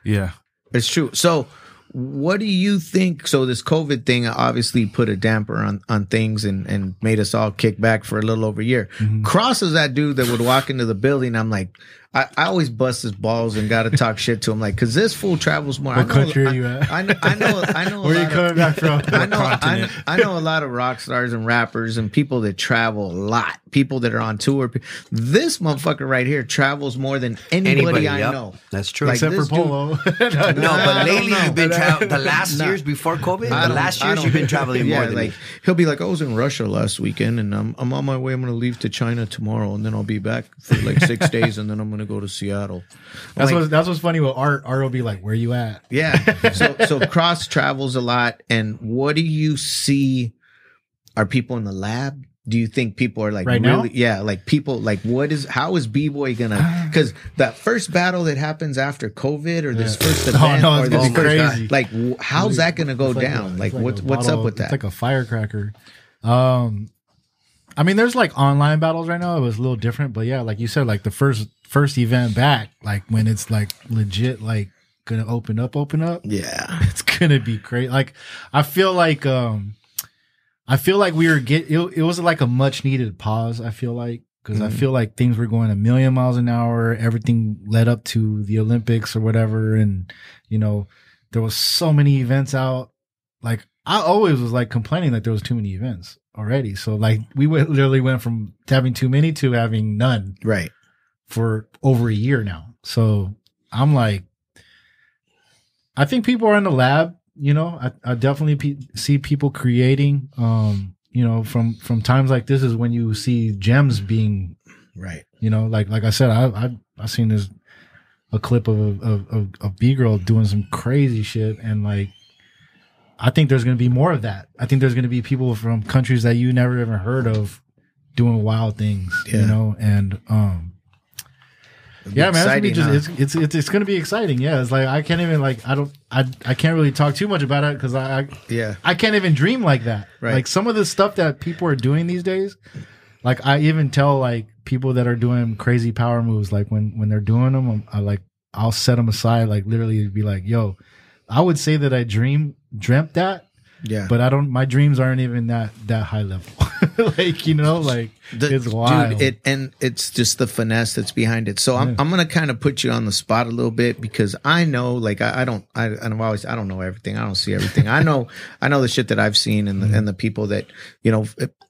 Yeah, it's true. So what do you think? So this COVID thing obviously put a damper on things and made us all kick back for a little over a year. Cross is that dude that would walk into the building. I'm like, I always bust his balls and got to talk shit to him, like, because this fool travels more. What country are you at? I know. Where are you coming back from? I know a lot of rock stars and rappers and people that travel a lot. People that are on tour. This motherfucker right here travels more than anybody I know. That's true. Like, Except for this dude- Polo. No, but lately know. you've been traveling. The last years before COVID, the last years you've been traveling more than like me. he'll be like, I was in Russia last weekend and I'm on my way. I'm going to leave to China tomorrow and then I'll be back for like 6 days and then I'm going to go to Seattle. That's Like, what's funny with Art. Art will be like, "Where you at?" yeah. So Cross travels a lot. And what do you see? Are people in the lab? Do you think people are like Right now? really? Yeah, like people like how is B-Boy gonna? Because that first battle that happens after COVID or this first event no, or it's this gonna be first, crazy. how's that gonna go It's down? Like it's what's a what's bottle- up with that? It's like a firecracker. I mean, there's like online battles right now. It was a little different, but yeah, like you said, like the first event back, like when it's like legit, like gonna open up, Yeah. it's gonna be great. Like I feel like we were it was like a much needed pause. I feel like because I feel like things were going a million miles an hour. Everything led up to the Olympics or whatever, and there was so many events out. Like I always was like complaining that there was too many events already. So like we literally went from having too many to having none. Right. For over a year now. So I'm like, I think people are in the lab. I definitely see people creating. From times like this is when you see gems being Right. Like I said, I seen a clip of B girl doing some crazy shit, and like I think there's going to be more of that. I think there's going to be people from countries that you never even heard of doing wild things. Yeah. And yeah, man, it's gonna be exciting. Yeah, it's like I can't even like I can't really talk too much about it because I can't even dream like that. Right. Like some of the stuff that people are doing these days, like I even tell like people that are doing crazy power moves, like when they're doing them, I'll set them aside, like literally be like, yo, I would say that I dreamt that. Yeah. But my dreams aren't even that high level. It's wild. Dude, it's just the finesse that's behind it. So I'm gonna kind of put you on the spot a little bit because I know, like I don't know everything. I don't see everything. I know the shit that I've seen and the people that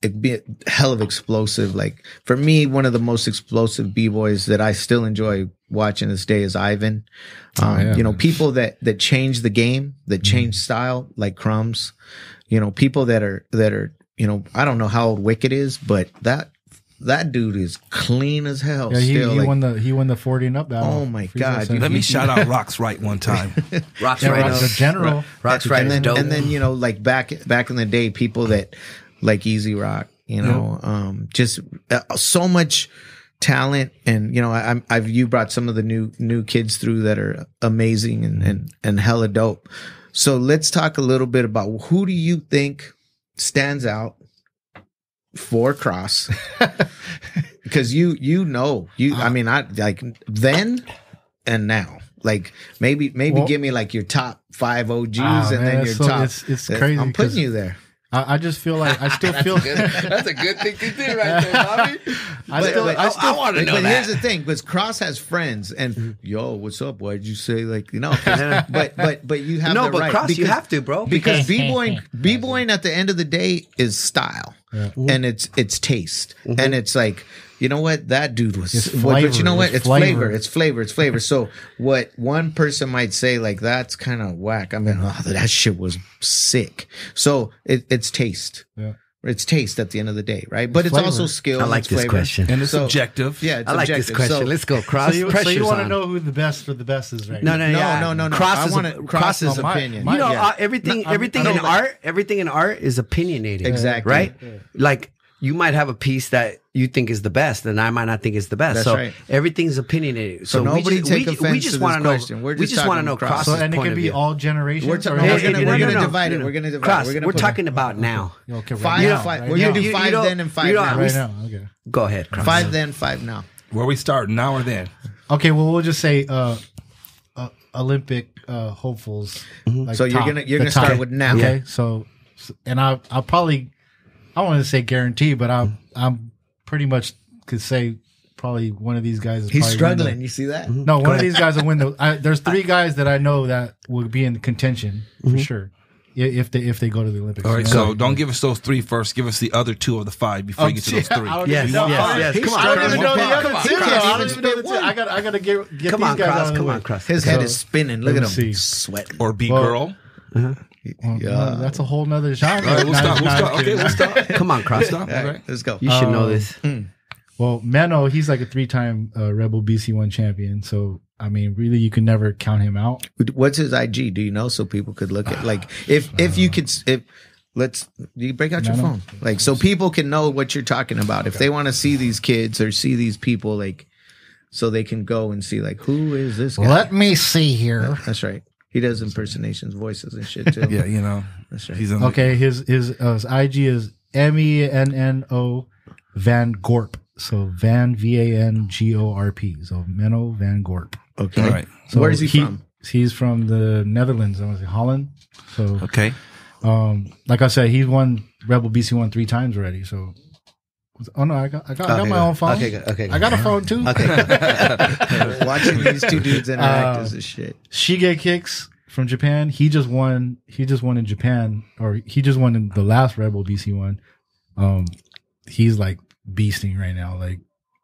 it be a hell of explosive. Like for me, one of the most explosive b-boys that I still enjoy watching this day is Ivan. People that change the game, that change style, like Crumbs. People that are I don't know how old Wicked is, but that dude is clean as hell. Yeah, still, he won the 40 and up battle. Oh my God! Let me shout out Rock's Right one time. Rock's Yeah, right. Rock's the general. Rock's right. and Dope. then like back in the day, people that like Easy Rock, just so much talent, and you brought some of the new kids through that are amazing and hella dope. So let's talk a little bit about who do you think stands out for Cross, because I mean, I like then and now. Like maybe give me like your top 5 OGs and then your top. It's crazy. I'm putting you there. I just feel like I still feel That's a good thing to do right there, Bobby. I want to know but that. here's the thing, because Cross has friends, and yo, what's up? Why'd you say but you have the right. Cross, because, you have to, bro. because b-boying at the end of the day is style, and it's taste, and it's like, you know what, that dude was. It's But you know flavor. what? It's flavor. It's flavor. So what one person might say, like, that's kind of whack. I mean, that shit was sick. So it's taste. Yeah. It's taste at the end of the day, right? But it's flavor. also skill. I like it's this flavor. question. And it's So- subjective. Yeah, it's I like this objective. question. So- Let's go. Cross. So you Pressure's want to on. know who the best for the best is right No, now. no. No. Cross I is want a- to Cross Cross's is opinion. my- You know, yeah. everything No, everything in art is opinionated. Exactly. Right? Like you might have a piece that you think is the best, and I might not think is the best. That's so right. everything's opinionated. So nobody take offense we to just this want to know. question. We're We just just want to talking know Cross. Cross's And it point can of be view. all generations. We're or- gonna No. divide it. We're gonna divide Cross, it. we're talking about now. Okay, right Five, now, five. right We're now. gonna do 5 then and 5 now. Right now. Okay. Go ahead, Cross. 5 then, 5 now. Where we start, now or then? Okay. Well, we'll just say Olympic hopefuls. Like So you're gonna start with now. Okay, so and I'll probably, I want to say guarantee, but I'm pretty much could say probably one of these guys is He's probably struggling. You see that? No, one of these guys will win there's 3 guys that I know that will be in contention for sure if they go to the Olympics. All right, so don't give us those 3 first. Give us the other 2 of the 5 before you get to those 3. Yes. Come on, I don't even know the other 2. I don't even even know the 2. I gotta get Come these on, guys Cross. out of the Come way. on, Cross. His head is spinning. Look at let me him see. sweating. Or B-girl. Well, that's a whole nother genre. All right, we'll stop. Okay, we'll stop. Come on, Cross. Stop. All right, let's go. You should know this. Well, Menno, he's like a 3-time Rebel BC1 champion. So, I mean, really, you can never count him out. What's his IG? Do you know, so people could look at, like, if you could, you break out your phone, like, so people can know what you're talking about. If they want to see these kids or see these people, like, so they can go and see, like, who is this guy? Let me see here. That's right. He does impersonations, voices, and shit too. Yeah, you know. That's right. He's on Okay, his IG is MENNO Van Gorp. So Van VANGORP. So Menno Van Gorp. Okay. All right. So Where is he from? He's from the Netherlands. I want to say Holland. So Okay. like I said, he's won Rebel BC1 3 times already. So oh no, I got my own phone. Okay, good. Okay, I got a phone too. Okay. Watching these 2 dudes interact is this shit. Shige Kicks from Japan. He just won in Japan, or he just won in the last Rebel BC1. He's like beasting right now. Like,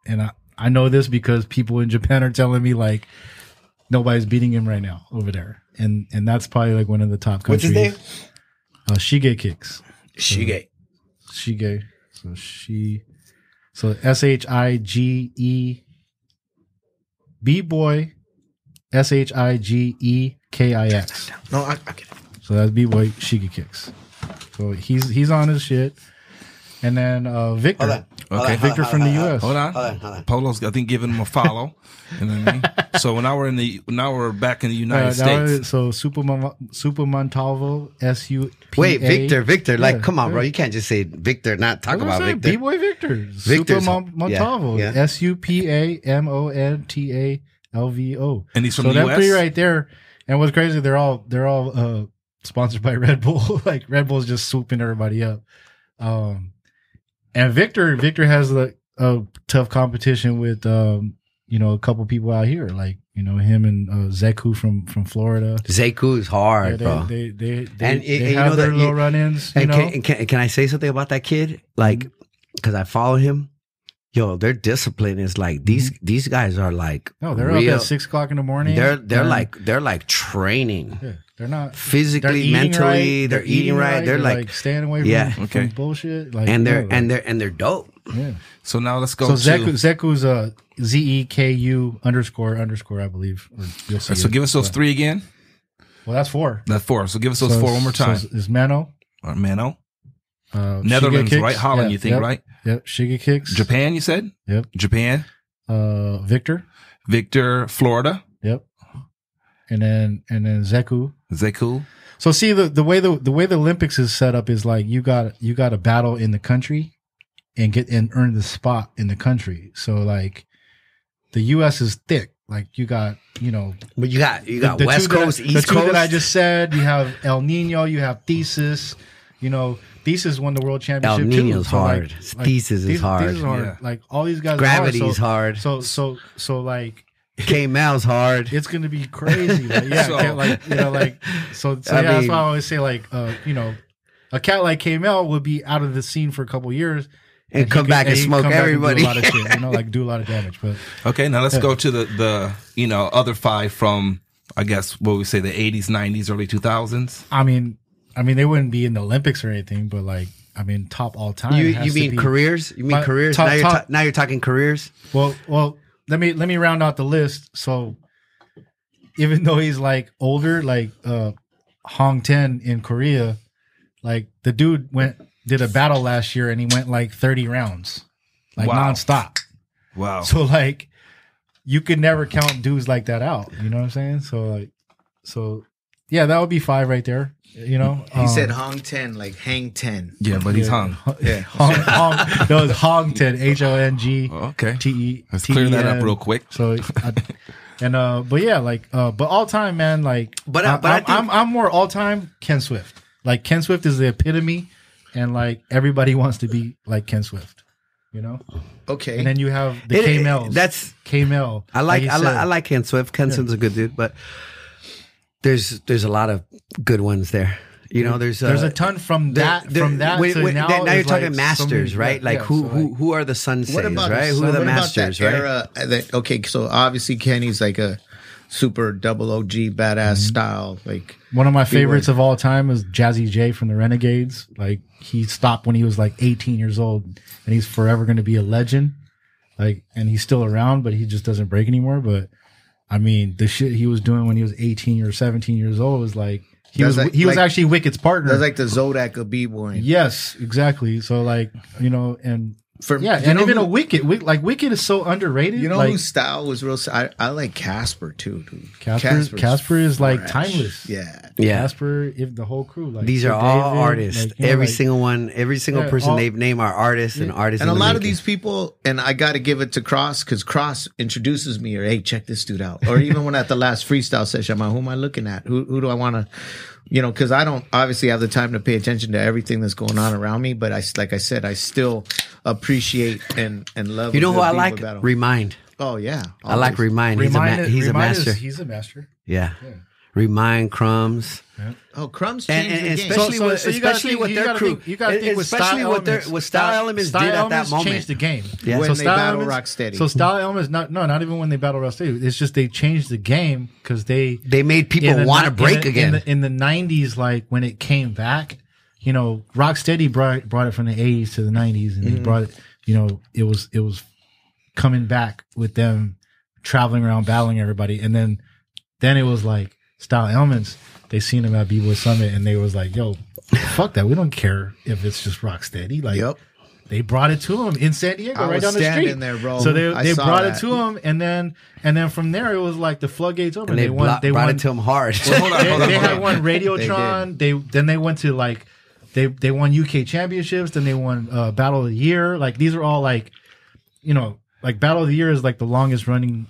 and I know this because people in Japan are telling me like nobody's beating him right now over there. And that's probably like one of the top countries. What's his name? Shige Kicks. Shige. Shige. So SHIGE B-boy SHIGEKIX. No, I get it. So that's B-boy Shige Kicks. So he's on his shit. And then Victor. Hold on. Okay. Victor from the US. Hold on. Hold on. Polo's, I think, giving him a follow. You know what I mean? So now we're back in the United States. So Super Montalvo SUPA. Wait, Victor. Like, come on, bro. You can't just say Victor, not talk about Victor. B-boy Victor. Victor's- Super Montalvo. yeah. SUPAMONTALVO. And he's from so the them US? 3 right there. And what's crazy, they're all sponsored by Red Bull. Like Red Bull's just swooping everybody up. And Victor has a tough competition with a couple people out here, like him and Zeku from Florida. Zeku is hard, Yeah, bro. they you have know their that- little run-ins. And can I say something about that kid? Like, because I follow him. Yo, their discipline is like these guys are like they're real, up at 6 o'clock in the morning. They're like training. Yeah, they're not Physically, eating mentally, right, they're eating right. They're like staying away from, Yeah. Okay. from bullshit. Like, and they're dope. yeah. So now let's go So to. Zeku's ZEKU _ I believe. Or you'll see So it. give us those 3 again. Well, that's 4. That's 4. So give us those 4 one more time. So is Menno. Mano. Shige Netherlands, Kicks. right? Holland, Yeah, you think, yep, right? Yep. Shige Kicks. Japan, you said? Yep. Japan. Victor. Florida. Yep. And then Zeku. Zeku. So see the way the Olympics is set up is like you got to battle in the country and earn the spot in the country. So like the US is thick. Like you got, But you got the West two Coast, the East two Coast. that I just said. You have El Nino, you have Thesis. Thesis won the world championship. El too. Nino's So, hard. Thesis is hard. Thesis is hard. Yeah. Like all these guys. Gravity are is hard. So like K-Mel's hard. it's gonna be crazy. Like, yeah, So- so I that's why mean- I always say like a cat like K-Mel would be out of the scene for a couple years And come back and he smoke come back and everybody. do a lot of shit, like do a lot of damage. But Okay, now let's go to the other 5 from, I guess, what we say, the 80s, 90s, early 2000s. I mean they wouldn't be in the Olympics or anything, but like top all time. You has to mean be- careers? You mean My careers? top- Now you're talking careers. Well, let me round out the list. So even though he's like older, like Hong Ten in Korea, like the dude did a battle last year and he went like 30 rounds, like Wow. nonstop. Wow. So like you could never count dudes like that out. You know what I'm saying? So yeah, that would be 5 right there. He said Hong 10, like hang 10. Yeah, but he's hung. Yeah. Hong, no, it's Hong Ten, HONG. Okay. TE. Let's clear that up real quick. So But yeah, like, but all time, man, like, I'm more all time Ken Swift. Like, Ken Swift is the epitome, and like everybody wants to be like Ken Swift, you know? Okay. And then you have the K-Mels. That's K-Mel. I like Ken Swift. Ken Swift's a good dude, but there's a lot of good ones there. You know, there's a ton from that. Now you're talking masters, right? Like who are the Sun Says, right? Who are the masters, right? Era okay, so obviously Kenny's like a super double OG badass style. Like one of my favorites of all time is Jazzy J from the Renegades. Like he stopped when he was like 18 years old, and he's forever going to be a legend. Like, and he's still around, but he just doesn't break anymore. But I mean, the shit he was doing when he was 18 or 17 years old was like. He was actually Wicked's partner. That's like the Zodak of b-boying. Yes, exactly. So like, you know, and even a Wicked, like Wicked is so underrated. You know like, whose style was real? I like Casper too, dude. Casper is like timeless. Yeah. Casper, the whole crew. Like these are all artists. Like, every single person they've named are artists and artists. And a lot of these people, and I got to give it to Cross because Cross introduces me, or hey, check this dude out, or even when at the last freestyle session, I'm like, who am I looking at? Who do I want to? You know, because I don't obviously have the time to pay attention to everything that's going on around me, but like I said, I still appreciate and love. You know who I like? Remind. Oh yeah, always. I like Remind. He's a master. He's a master. Yeah. Remind, Crumbs. Yeah. Oh, Crumbs changed the game. Especially with their crew. You got to think with Style Elements did at that moment. Changed the game. Yeah. When they battle Rocksteady. So Style Elements, not even when they battle Rocksteady. It's just they changed the game because they made people want to break again. In the 90s, like when it came back, you know, Rocksteady brought it from the 80s to the 90s, and they brought it. You know, it was coming back with them traveling around battling everybody, and then it was like. Style Elements, they seen him at B-Boy Summit, and they was like, yo, fuck that. We don't care if it's just Rocksteady. Like, they brought it to him in San Diego, right down the street. There, bro. So they brought it to him, and then from there, it was like the floodgates open. And they brought it to him hard. Well, they had won Radiotron. They went to like, they won UK championships. Then they won Battle of the Year. Like, these are all like, you know, like Battle of the Year is like the longest running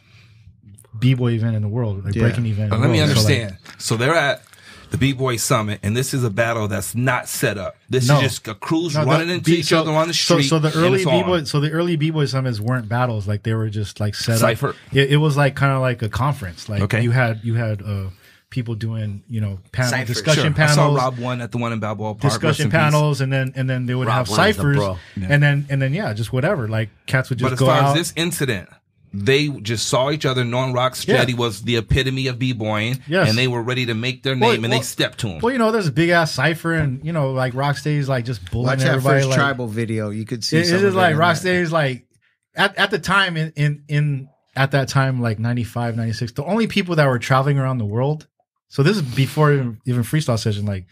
B-boy event in the world, like breaking event. But let me understand. So they're at the B-boy summit, and this is a battle that's not set up. This is just a crews running into each other on the street. So the early B-boy summits weren't battles. Like they were just like set up. It was like kind of like a conference. Like you had people doing, you know, discussion panels. I saw Rob one at the one in Balboa Park. Discussion panels, and then they would have ciphers, and then just whatever. Like cats would just go out. But as far as this incident. They just saw each other, knowing Rocksteady was the epitome of b-boying, and they were ready to make their name, and they stepped to him. Well, you know, there's a big ass cipher, and you know, like Rocksteady's like just bullying everybody. Watch that first like, tribal video, you could see. It's just like Rocksteady's like at the time at that time, like 95, 96, the only people that were traveling around the world. So this is before even Freestyle Session. Like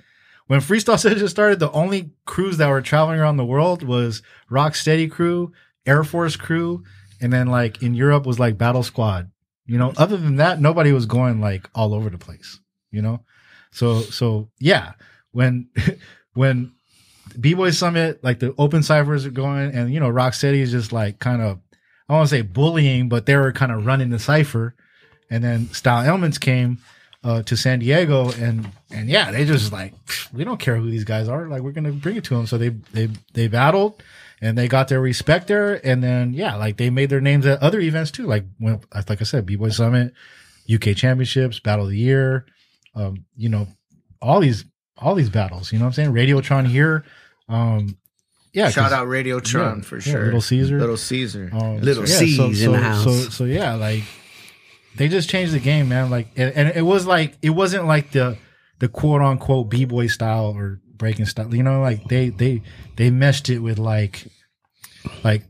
when Freestyle Session started, the only crews that were traveling around the world was Rocksteady crew, Air Force crew. And then like in Europe was like Battle Squad, you know, other than that, nobody was going like all over the place, you know? So yeah, when B-Boy Summit, like the open ciphers are going and, you know, Rocksteady is just like kind of, I don't want to say bullying, but they were kind of running the cipher. And then Style Elements came to San Diego and yeah, they just like, we don't care who these guys are. Like we're going to bring it to them. So they battled. And they got their respect there, and then like they made their names at other events too. Like like I said, B-Boy Summit, UK Championships, Battle of the Year, you know, all these battles. You know what I'm saying? Radiotron here, Shout out Radiotron for sure. Little Caesar, Little C's in the house. So yeah, like they just changed the game, man. Like, and it wasn't like the quote unquote B-Boy style or breaking style. You know, like they meshed it with like a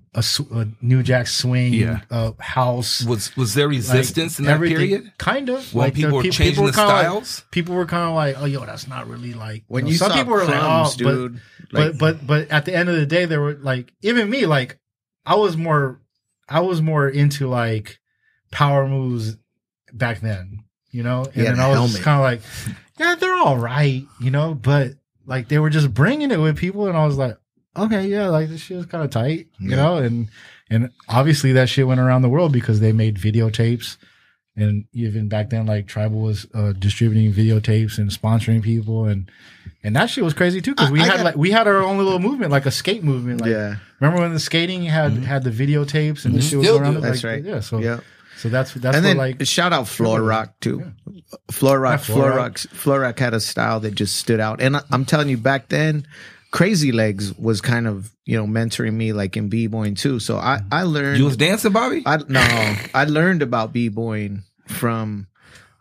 New Jack swing, house. Was there resistance in that period? Kind of. When like people were changing the styles? Like, people were kind of like, oh, yo, that's not really like... When you some saw people were Crumbs, like, oh, dude. But at the end of the day, there were like, even me, like, I was more into like power moves back then, you know? And then I was just kind of like, yeah, they're all right, you know? But like, they were just bringing it with people, and I was like, okay, yeah, like this shit is kind of tight, you know, and obviously that shit went around the world because they made videotapes, And even back then, like Tribal was distributing videotapes and sponsoring people, and that shit was crazy too. Because we had our own little movement, like a skate movement. Like, remember when the skating had the videotapes and the shit was going around? That's like, right. Yeah. So yeah. So that's and what, then like, shout out Floor Rock too. Yeah. Floor Rock had a style that just stood out. And I'm telling you, back then, Crazy Legs was kind of, mentoring me like in b-boying too. So I learned. You was dancing, Bobby? I learned about b-boying from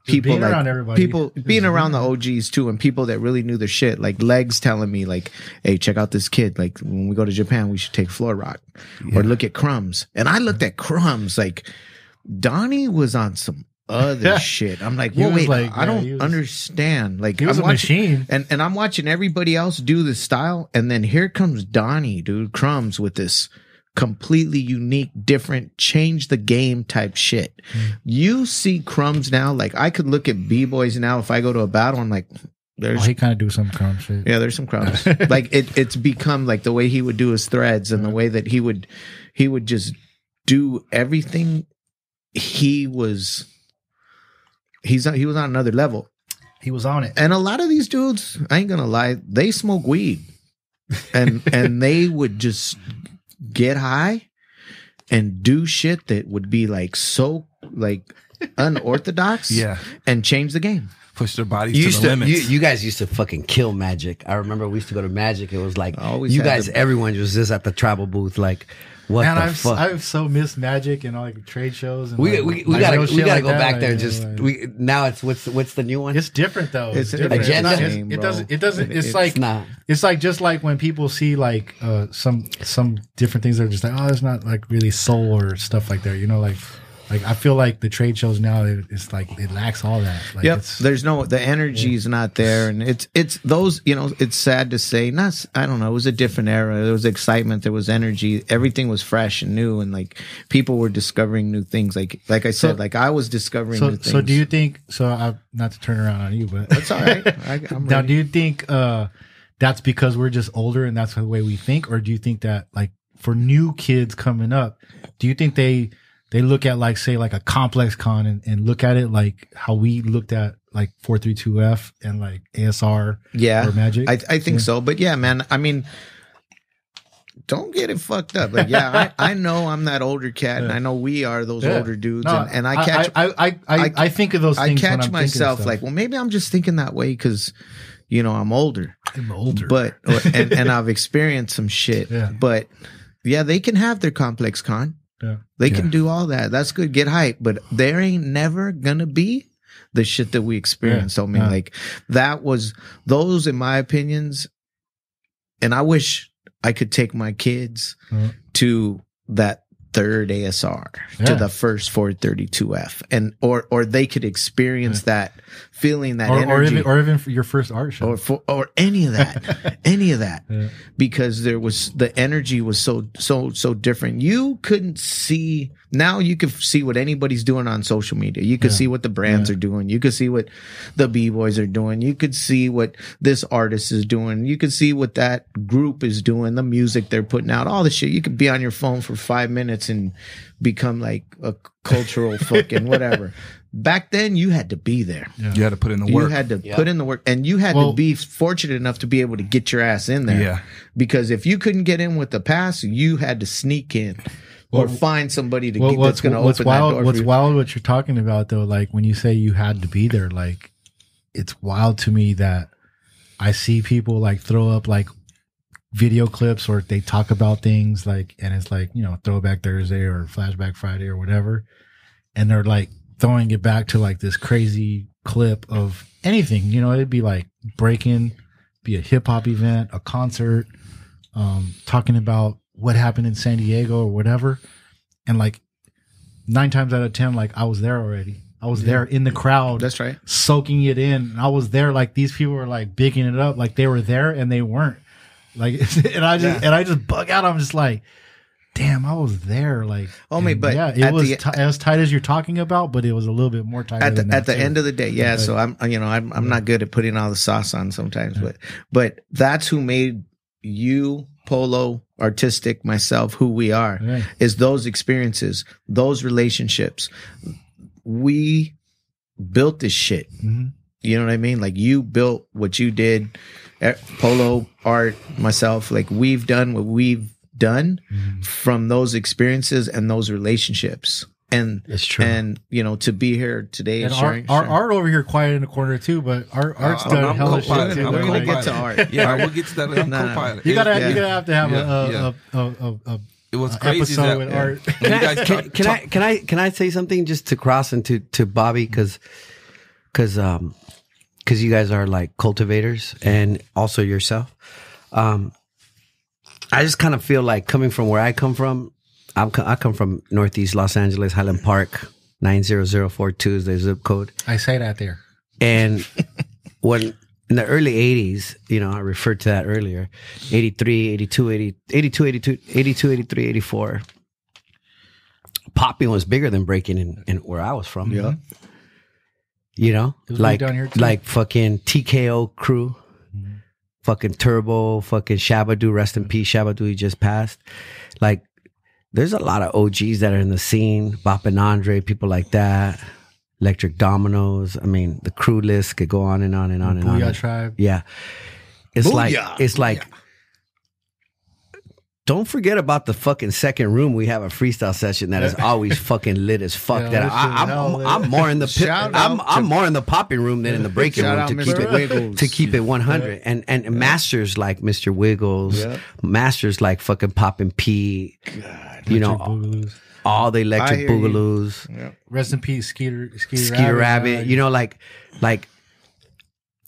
people being around everybody. Being around the OGs too, and people that really knew their shit. Like Legs telling me like, "Hey, check out this kid. Like when we go to Japan, we should take Floor Rock or look at Crumbs." And I looked at Crumbs like Donnie was on some other shit. I'm like, well, wait, I don't understand. Like, he was I'm a machine, and I'm watching everybody else do this style, and then here comes Donnie, dude, Crumbs with this completely unique, different, change the game type shit. You see Crumbs now, like I could look at b-boys now if I go to a battle, I'm like, he kind of do some Crumb shit. Yeah, there's some Crumbs. Like it's become like the way he would do his threads and the way that he would just do everything. He was on another level. He was on it. And a lot of these dudes, I ain't gonna lie, they smoke weed. And they would just get high and do shit that would be like so like unorthodox and change the game. Push their bodies to the limits. You guys used to fucking kill Magic. I remember we used to go to Magic. It was like everyone was just at the Tribal booth like, what the fuck? I've so missed Magic and all like trade shows. And we gotta go back there. Like, now it's what's the new one? It's different though. It's different. Agenda. It doesn't. It's like just like when people see like some different things. They're just like, oh, it's not like really soul or stuff like that. Like I feel like the trade shows now, it's like it lacks all that. Like there's the energy's not there, and it's those. It's sad to say. I don't know. It was a different era. There was excitement. There was energy. Everything was fresh and new, and like people were discovering new things. Like I said, like I was discovering new things. So do you think? Not to turn around on you, but that's all right. I'm now, ready. do you think that's because we're just older and that's the way we think, or do you think that like for new kids coming up, do you think they look at like, say, like a Complex Con and look at it like how we looked at like 432F and like ASR or Magic? I think so. But yeah, man, I mean, don't get it fucked up. Like, I know I'm that older cat and I know we are those older dudes. No, and I think of those things. I catch myself like, well, maybe I'm just thinking that way because, I'm older. I'm older. But, and I've experienced some shit. Yeah. But yeah, they can have their Complex Con. Yeah. They can do all that. That's good. Get hype. But there ain't never gonna be the shit that we experienced. So I mean, like those in my opinions, and I wish I could take my kids to that third ASR, to the first 432F, and or they could experience that feeling, that energy, or even for your first art show, or any of that, because there was the energy was so different. You couldn't see. Now you can see what anybody's doing on social media. You could see what the brands are doing. You could see what the b-boys are doing. You could see what this artist is doing. You could see what that group is doing, the music they're putting out, all the shit. You could be on your phone for 5 minutes and become like a cultural fucking whatever. Back then, you had to be there. Yeah. You had to put in the work. You had to put in the work, and you had to be fortunate enough to be able to get your ass in there. Yeah. Because if you couldn't get in with the pass, you had to sneak in. Or find somebody to get that's going to open that door. What's wild what you're talking about though, like when you say you had to be there, like it's wild to me that I see people like throw up like video clips or they talk about things like, and it's like, Throwback Thursday or Flashback Friday or whatever. And they're like throwing it back to like this crazy clip of anything, it'd be like breakin, be a hip hop event, a concert, talking about what happened in San Diego or whatever. And like 9 times out of 10, like I was there already. I was there in the crowd. That's right. Soaking it in. And I was there. Like these people were like bigging it up. Like they were there and they weren't like, and I just bug out. I'm just like, damn, I was there. Like, but it was as tight as you're talking about, but it was a little bit more tight at the end of the day. Yeah. So I'm not good at putting all the sauce on sometimes, but that's who made you, Polo, artistic, myself, who we are, is those experiences, those relationships. we built this shit. Mm-hmm. You know what I mean? Like you built what you did, Polo, Art, myself. Like we've done what we've done from those experiences and those relationships. And it's true. And to be here today and sharing, our art over here quiet in the corner too, but Art's done hella shit too. We're gonna get to Art. Yeah, we'll get to that. I'm co-pilot. You gotta have to have a it was crazy episode with Art. Can I say something just to Cross and to Bobby because you guys are like cultivators and also yourself. I just kind of feel like coming from where I come from. I come from Northeast Los Angeles, Highland Park, 90042 is the zip code. I say that there. And when in the early 80s, I referred to that earlier, 83, 82, 83, 84, popping was bigger than breaking in where I was from. Yeah. Like down here too. like fucking TKO crew, fucking Turbo, fucking Shabadoo, rest in peace, Shabadoo, he just passed. Like, there's a lot of OGs that are in the scene, Bop and Andre, people like that, Electric Dominoes. I mean, the crew list could go on and on and on and on. Booyah Tribe. Yeah. It's Booyah. like, don't forget about the fucking second room. We have a freestyle session that is always fucking lit as fuck. Yeah, that I'm more in the I'm more in the popping room than in the breaking room to keep it 100. And masters like Mr. Wiggles, masters like fucking Poppin' P, Boogaloo's. all the Electric Boogaloos. Yeah. Rest in peace, Skeeter Rabbit.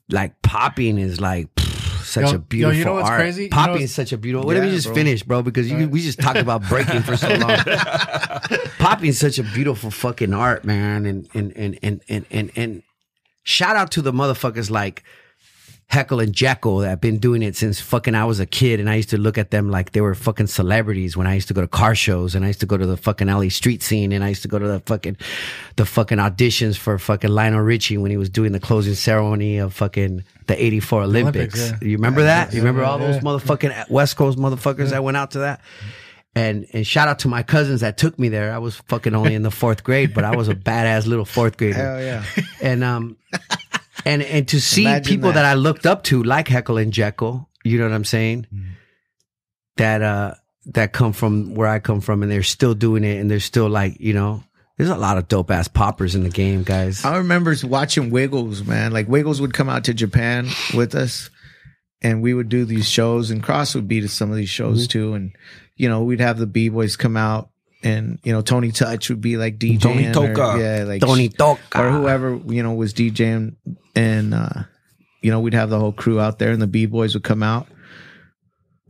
Like popping is like such a beautiful you know what's art. crazy? Popping is such a beautiful. What if you just finish, bro? Because we just talked about breaking for so long. Popping is such a beautiful fucking art, man. And shout out to the motherfuckers like Heckle and Jekyll that have been doing it since fucking I was a kid, and I used to look at them like they were fucking celebrities when I used to go to car shows, and I used to go to the fucking LA street scene, and I used to go to the fucking auditions for fucking Lionel Richie when he was doing the closing ceremony of fucking the 84 Olympics. Yeah. You remember that? You remember all those motherfucking West Coast motherfuckers that went out to that? And shout out to my cousins that took me there. I was fucking only in the 4th grade, but I was a badass little 4th grader. Hell yeah. And to see Imagine people that. I looked up to, like Heckle and Jekyll, you know what I'm saying? That come from where I come from, and they're still doing it, and they're still like, there's a lot of dope ass poppers in the game, guys. I remember watching Wiggles, man. Like Wiggles would come out to Japan with us, and we would do these shows, and Cross would be to some of these shows too. And we'd have the B-boys come out, and Tony Touch would be like DJing, Tony Toka. like Tony Toka. or whoever was DJing, and we'd have the whole crew out there, and the B-boys would come out.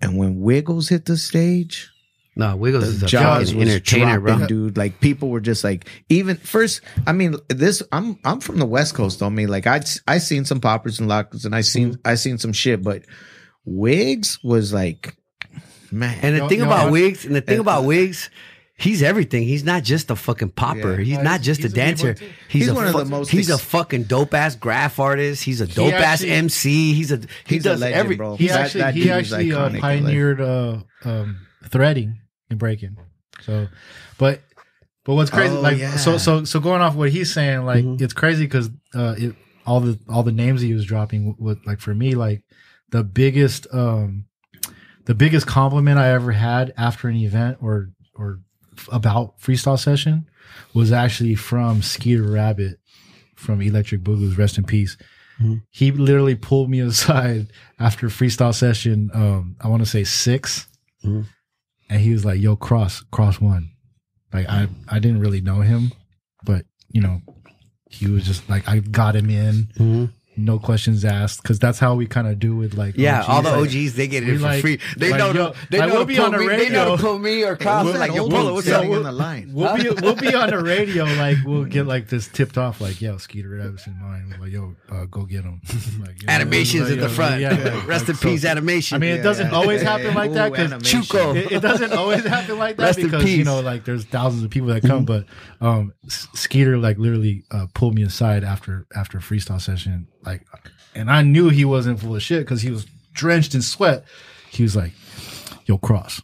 And when Wiggles hit the stage, No, Wiggles is a Jaws fucking was entertainer, dropping, bro. dude. Like people were just like, even first. I mean, I'm from the West Coast. I mean, like I seen some poppers and lockers, and I seen some shit, but Wiggs was like, man. And the thing about Wiggs, he's everything. He's not just a fucking popper. Yeah. He's not just a dancer. B-boy, too. He's One of the most. He's a fucking dope ass graph artist. He's a dope ass MC. He He's does a legend, every. bro. He That actually dude is iconic, pioneered threading and breaking. So, but what's crazy, so going off what he's saying, like it's crazy because all the names he was dropping, like for me, like the biggest compliment I ever had after an event or about freestyle session was actually from Skeeter Rabbit from Electric Boogaloos, rest in peace. He literally pulled me aside after freestyle session, I want to say 6, and he was like, "Yo, Cross one." Like I didn't really know him, but he was just like, I got him in. No questions asked, because that's how we kind of do with like OGs. All the OGs, they get it for free. They know to pull me or Cross. Like, yo, Polo, what's up? On the line. We'll be on the radio, like we'll get like this tipped off, like, yo, Skeeter Rabbit's in mine. We're like, yo, go get him. Like, Animations at the front. Yeah, Rest in peace, animation. I mean, it doesn't always happen like that, because Chuco. It doesn't always happen like that, Rest in because peace. like there's thousands of people that come, but Skeeter like literally pulled me aside after a freestyle session, like, and I knew he wasn't full of shit because he was drenched in sweat. He was like, "Yo, Cross,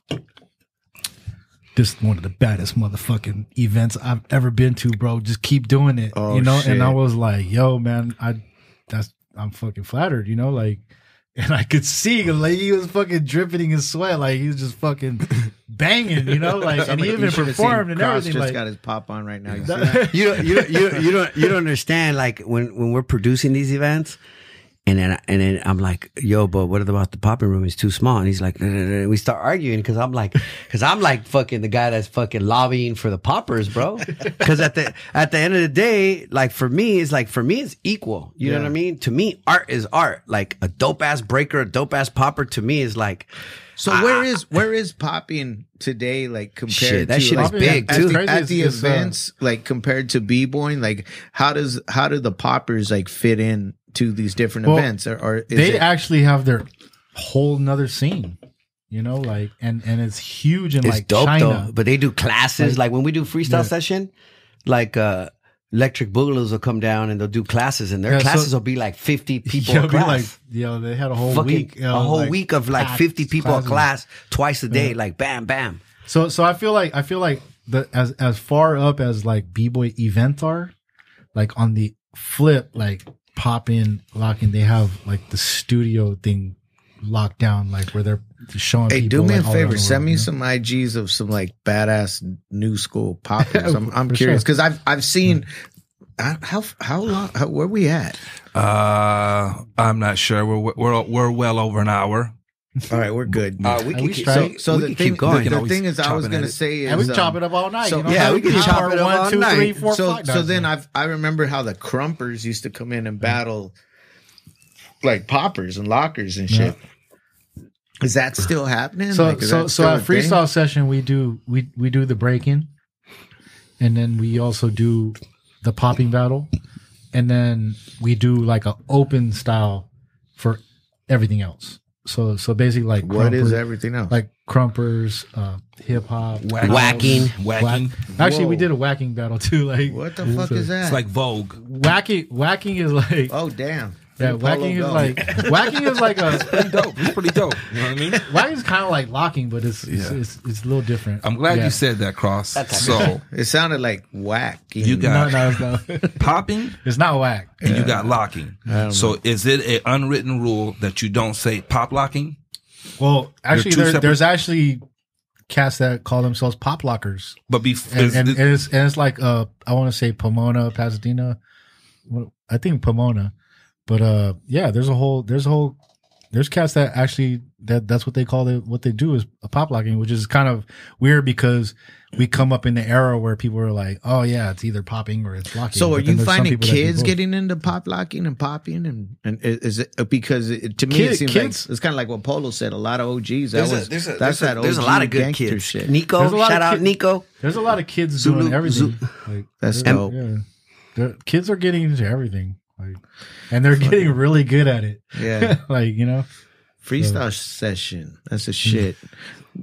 this is one of the baddest motherfucking events I've ever been to, bro. Just keep doing it, you know? Shit. And I was like, yo, man, I'm fucking flattered, you know? Like, and I could see, like, he was fucking dripping in sweat. Like, he was just fucking banging, you know? Like, and he even performed and Cross everything. just Like, got his pop on right now. You see that? You don't understand. Like when we're producing these events, and then I'm like, yo, but what about the popping room? It's too small. And he's like, "Nah." We start arguing because I'm like fucking the guy that's fucking lobbying for the poppers, bro. Because at the end of the day, like for me, it's equal. You know what I mean? To me, art is art. Like a dope ass breaker, a dope ass popper. To me is like. So where is popping today? Like compared Shit, that to shit like, is big too. at the events, like compared to b-boying, like how do the poppers like fit in to these different events? Or is they actually have their whole nother scene, you know, like and it's huge in It's like dope China. though. But they do classes like when we do freestyle session, like Electric Boogaloo's will come down and they'll do classes, and their classes will be like 50 people a class. They had a whole Fucking week, a whole week of like 50 people a class twice a day, like bam, bam. So I feel like as far up as like b-boy events are, like on the flip, like popping, locking, they have like the studio thing locked down, like where they're showing. Hey, people, do me like, a all favor. around the Send world, me you know? some IGs of some like badass new school poppers. I'm For curious sure. because I've seen how long where we at. I'm not sure. We're well over an hour. All right, we're good. We can keep, strike. So we the can thing, keep going. the always thing is, I was chop it gonna at it. say is And we can chop it up all night. so- you know? yeah, we can Power chop it up all 1, 2, night. 3, 4, so 5. so then I remember how the crumpers used to come in and battle like poppers and lockers and shit. Is that still happening? So Like, is that so still at a thing? freestyle session we do the breakin, and then we also do the popping battle, and then we do like an open style for everything else. So basically like What is crumper- everything else? like crumpers, hip hop, Whacking. Whacking. Actually, we Whoa. did a whacking battle too. Like What the fuck is that? It's like Vogue. whacking is like oh damn. yeah, Polo whacking is go. like whacking is like a Pretty dope. It's pretty dope. You know what I mean? whacking is kind of like locking, but it's a little different. I'm glad Yeah. you said that, Cross. So It sounded like whacking. you got No, it's not. popping It's not whack. and you got locking. So is it an unwritten rule that you don't say pop locking? Well, actually, two separate- there's actually cats that call themselves pop lockers, But and it's like I want to say Pomona, Pasadena. Well, I think Pomona, but yeah, there's cats that actually that's what they call it. What they do is a pop locking, which is kind of weird because we come up in the era where people are like, oh yeah, it's either popping or it's locking. So are But then you there's some finding people that do kids both. getting into pop locking and popping and is it because to me it seems Kids- like it's kind of like what Polo said, a lot of OGs. There's a lot of good gangster kids. shit. Nico, There's a lot shout of out kid- Nico. There's a lot of kids Zulu- doing everything. Like, That's they're- dope. Yeah. Kids are getting into everything, like, and they're getting really good at it. Yeah. Like, you know, Freestyle session. That's a shit.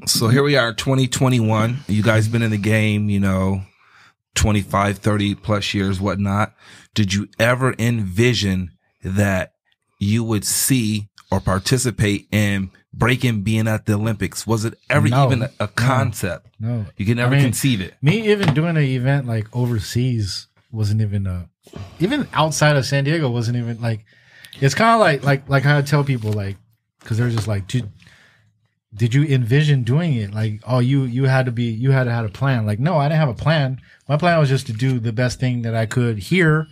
So here we are, 2021. You guys been in the game, 25, 30 plus years, whatnot. Did you ever envision that you would see or participate in breaking being at the Olympics? Was it ever No. even a concept? no, You can never I mean, conceive it. me even doing an event like overseas wasn't even even outside of San Diego wasn't even like. It's kind of like how I tell people like, because they're just like, did you envision doing it? Like, oh, you had to have a plan. Like, no, I didn't have a plan. My plan was just to do the best thing that I could here.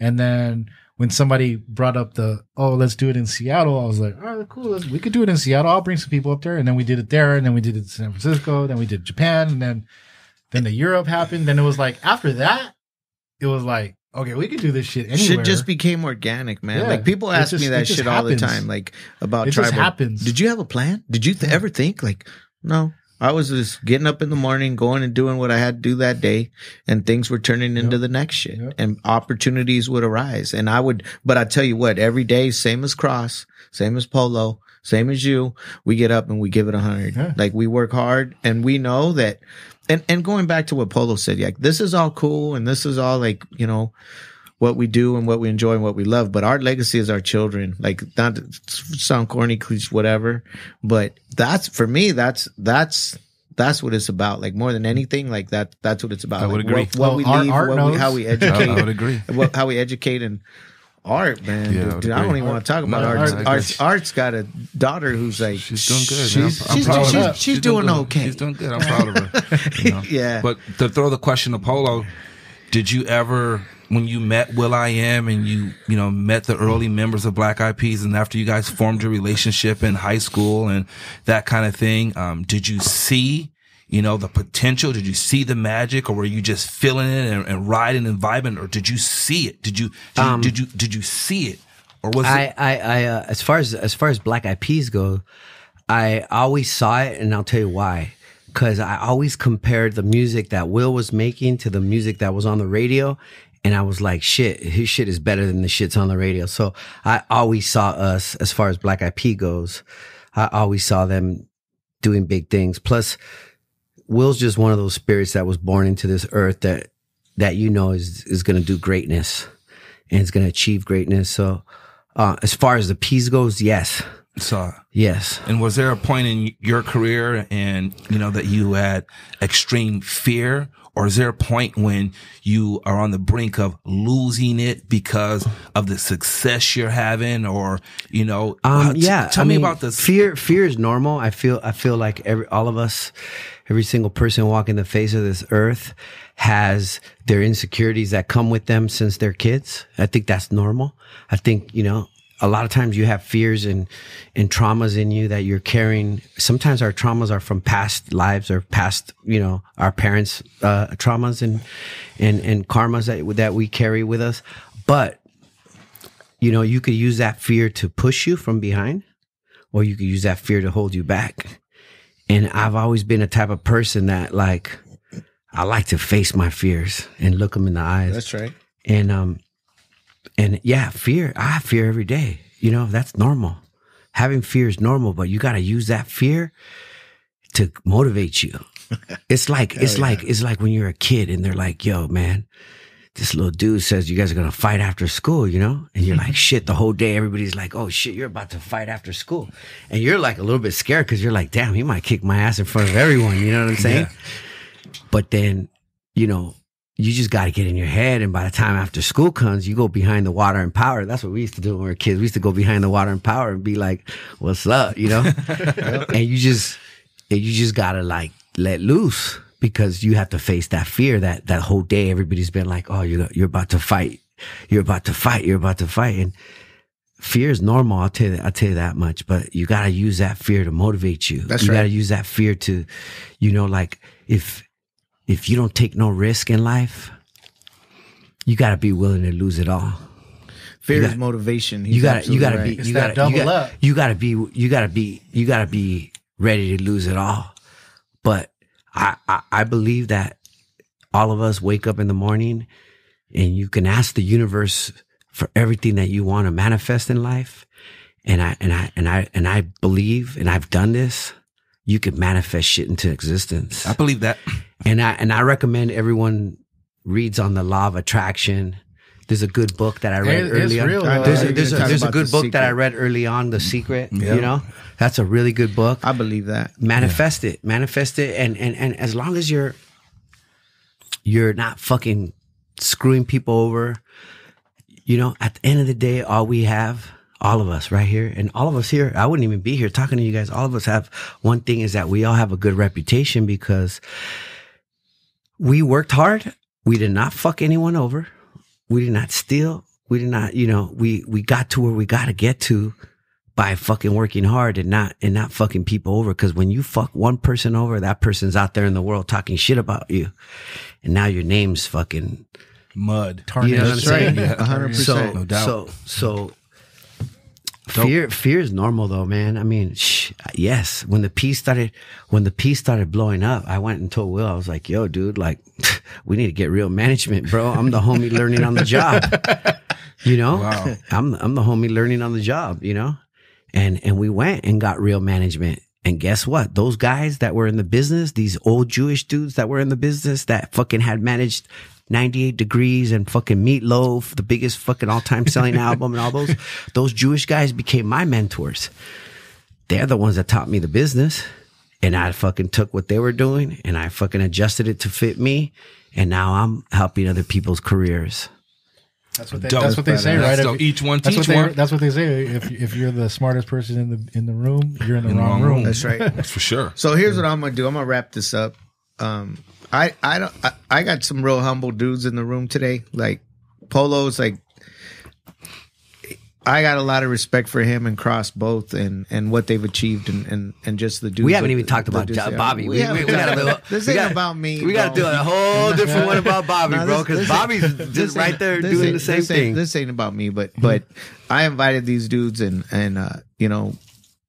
And then when somebody brought up let's do it in Seattle, I was like, all right, cool. We could do it in Seattle. I'll bring some people up there. And then we did it there. And then we did it in San Francisco. Then we did Japan. And then the Europe happened. Then it was like, after that, it was like, okay, we could do this shit anywhere. Shit just became organic, man. Yeah. Like people It ask just- me it that just shit all the happens. time, like about It just tribal. happens. Did you have a plan? Did you ever think like, no? I was just getting up in the morning, going and doing what I had to do that day, and things were turning into the next shit, and opportunities would arise. And but I tell you what, every day, same as Cross, same as Polo, same as you, we get up and we give it 100. Yeah. Like we work hard, and we know that. And going back to what Polo said, like this is all cool, and this is all like what we do and what we enjoy and what we love, but our legacy is our children. Like, not to sound corny, cliche, whatever, but that's for me. That's that's what it's about. Like more than anything, like that's what it's about. I would like, agree. What we leave, how we educate. I would agree. How we educate and art, man. Yeah, dude, I don't even want to talk about art. Art's got a daughter who's like she's doing good. She's doing okay. She's doing good. I'm proud of her. You know? Yeah. But to throw the question to Polo, did you ever, when you met Will.I.am and you met the early members of Black Eyed Peas, and after you guys formed your relationship in high school and that kind of thing, did you see, the potential? Did you see the magic, or were you just feeling it and riding and vibing, or did you see it? Did you see it, or was it? As far as Black Eyed Peas go, I always saw it, and I'll tell you why. Because I always compared the music that Will was making to the music that was on the radio. And I was like, shit, his shit is better than the shit's on the radio. So I always saw us, as far as Black Eyed Peas goes, I always saw them doing big things. Plus, Will's just one of those spirits that was born into this earth that is going to do greatness and is going to achieve greatness. So as far as the Peas goes, yes. So yes. And was there a point in your career and that you had extreme fear, or is there a point when you are on the brink of losing it because of the success you're having, or tell me about this. Fear is normal. I feel like every single person walking the face of this earth has their insecurities that come with them since they're kids. I think that's normal. I think a lot of times you have fears and traumas in you that you're carrying. Sometimes our traumas are from past lives or past, our parents' traumas and karmas that we carry with us. But, you could use that fear to push you from behind, or you could use that fear to hold you back. And I've always been a type of person that I like to face my fears and look them in the eyes. That's right. And yeah, fear. I have fear every day. That's normal. Having fear is normal, but you got to use that fear to motivate you. It's like when you're a kid and they're like, yo, man, this little dude says you guys are going to fight after school, and you're like, shit, the whole day everybody's like, oh shit, you're about to fight after school. And you're like a little bit scared because you're like, damn, he might kick my ass in front of everyone. You know what I'm saying? Yeah. But then, you just got to get in your head. And by the time after school comes, you go behind the water and power. That's what we used to do when we were kids. We used to go behind the water and power and be like, what's up? And you just got to let loose, because you have to face that fear that whole day. Everybody's been like, oh, you're about to fight. You're about to fight. You're about to fight. And fear is normal. I'll tell you that much, but you got to use that fear to motivate you. That's you right. got to use that fear to, if you don't take no risk in life, you got to be willing to lose it all. Fear is motivation. You got to be ready to lose it all. But I believe that all of us wake up in the morning and you can ask the universe for everything that you want to manifest in life. And I believe, and I've done this, you can manifest shit into existence. I believe that. And I recommend everyone reads on the law of attraction. There's a good book that I read early on. There's a good book that I read early on, The Secret. Yeah. That's a really good book. I believe that. Manifest it, and as long as you're not fucking screwing people over, at the end of the day, all we have, all of us right here, and all of us here, I wouldn't even be here talking to you guys. All of us have one thing, is that we all have a good reputation because we worked hard. We did not fuck anyone over. We did not steal. We did not, we got to where we got to get to by fucking working hard and not fucking people over. Cause when you fuck one person over, that person's out there in the world talking shit about you. And now your name's fucking mud. You know what I'm saying? Yeah. 100%. No doubt. So fear is normal though, man. I mean, yes. When the piece started blowing up, I went and told Will, I was like, yo, dude, we need to get real management, bro. I'm the homie learning on the job. Wow. I'm the homie learning on the job, and we went and got real management. And guess what? Those guys that were in the business, these old Jewish dudes that were in the business that fucking had managed 98 Degrees and fucking Meatloaf, the biggest fucking all-time selling album, and all those Jewish guys became my mentors. They're the ones that taught me the business. And I fucking took what they were doing and I fucking adjusted it to fit me. And now I'm helping other people's careers. That's what they say, right? So each one teach one. That's what they say. If you're the smartest person in the room, you're in the wrong room. That's right. That's for sure. So here's what I'm gonna do. I'm gonna wrap this up. I got some real humble dudes in the room today. Like Polo's like, I got a lot of respect for him and Cross both and what they've achieved and just the dudes. We haven't even talked about Bobby. We gotta this ain't about me. We gotta do a whole different one about Bobby, bro, because Bobby's just right there doing the same thing. This ain't about me, but I invited these dudes and you know,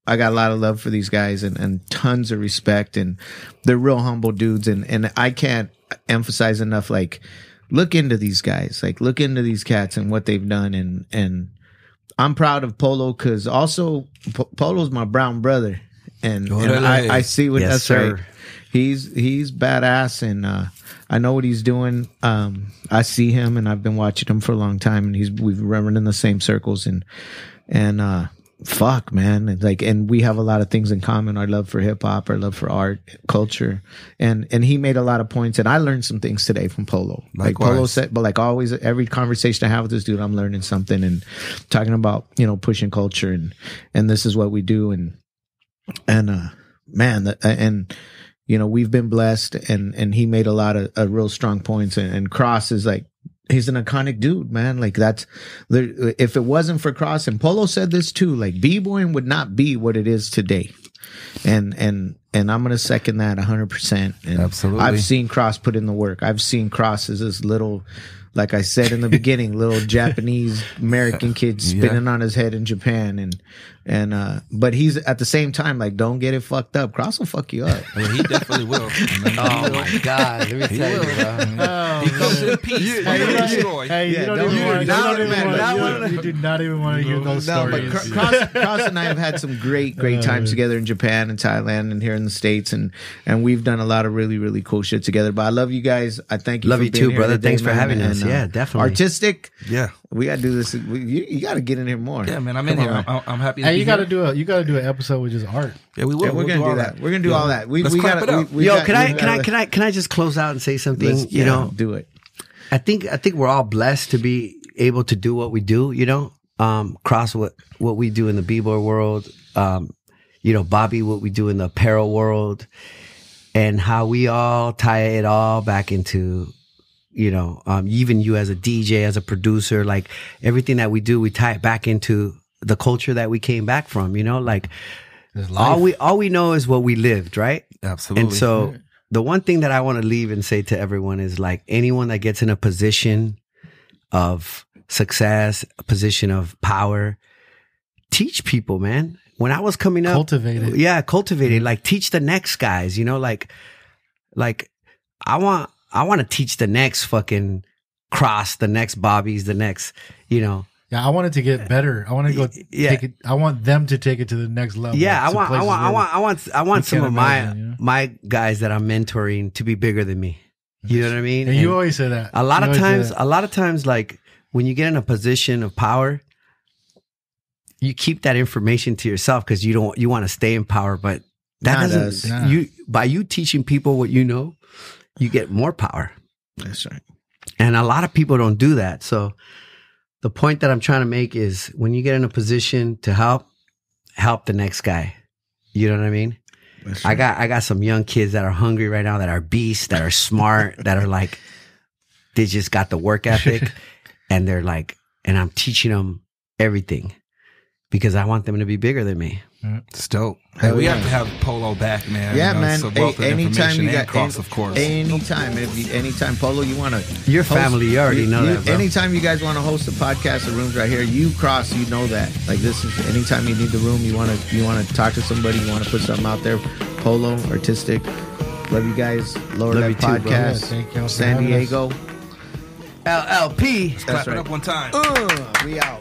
I got a lot of love for these guys and tons of respect, and they're real humble dudes, and I can't emphasize enough, like, look into these guys, like look into these cats and what they've done, and I'm proud of Polo because also Polo's my brown brother, and I see what that's sir. right. He's badass, and I know what he's doing. I see him, and I've been watching him for a long time, and we've run in the same circles, and fuck, man, and we have a lot of things in common. Our love for hip hop, our love for art, culture, and he made a lot of points, and I learned some things today from Polo. Likewise. Like Polo said, but like always, every conversation I have with this dude, I'm learning something and talking about, you know, pushing culture, and this is what we do, and man, and you know, we've been blessed, and he made a lot of real strong points, and Cross is like, he's an iconic dude, man. Like if it wasn't for Cross, and Polo said this too, like b-boying would not be what it is today. And I'm going to second that 100%. And absolutely. I've seen Cross put in the work. I've seen Cross as this little, like I said in the beginning, little Japanese American kid spinning on his head in Japan. But he's at the same time, like, don't get it fucked up. Cross will fuck you up. I mean, he definitely will. Oh my God. Let me tell you, bro. He comes in peace. You do not even want to hear those stories. But Cross and I have had some great times together in Japan and Thailand and here in the States, and we've done a lot of really, really cool shit together. But I love you guys. I thank you. Love for you being too, here brother. today, Thanks for man. having us. Yeah, definitely. Artistic. Yeah. We gotta do this. You gotta get in here more. Yeah, man. I'm in here. I'm happy. Hey, you gotta do an episode with just art. Yeah, we will. Yeah, we're gonna do that. We're gonna do all that. Let's clap it up. Can I just close out and say something? You know, do it. I think we're all blessed to be able to do what we do. You know, Cross what we do in the b-boy world. You know, Bobby what we do in the apparel world, and how we all tie it all back into, you know, even you as a DJ, as a producer, like everything that we do, we tie it back into the culture that we came back from, you know, like all we know is what we lived, right? Absolutely. And so the one thing that I want to leave and say to everyone is, like, anyone that gets in a position of success, a position of power, teach people, man. When I was coming up, cultivate it. Like, teach the next guys, you know, like I want to teach the next fucking Cross, the next Bobbies, the next, you know. Yeah, I want it to get better. I want to go take it. I want them to take it to the next level. Yeah, I want some of my guys that I'm mentoring to be bigger than me. You know what I mean? And you always say that. A lot of times, like, when you get in a position of power, you keep that information to yourself because you want to stay in power, but by you teaching people what you know, you get more power. That's right. And a lot of people don't do that. So the point that I'm trying to make is, when you get in a position to help the next guy. You know what I mean? Right. I got some young kids that are hungry right now, that are beasts, that are smart, that are like, they just got the work ethic, and they're like, and I'm teaching them everything because I want them to be bigger than me. It's dope. Hey, we have to have Polo back, man. Yeah, you know, man. It's a wealth of anytime information, you got and Cross, of course. Anytime Polo, you want to your family, you already know that, bro. Anytime you guys want to host a podcast, the room's right here. You Cross, you know that. Like, this is anytime you need the room, you want to talk to somebody, you want to put something out there. Polo, Artistic. Love you guys. Lower Left Podcast. Yeah, San Diego. LLP. Let's clap it up one time. We out.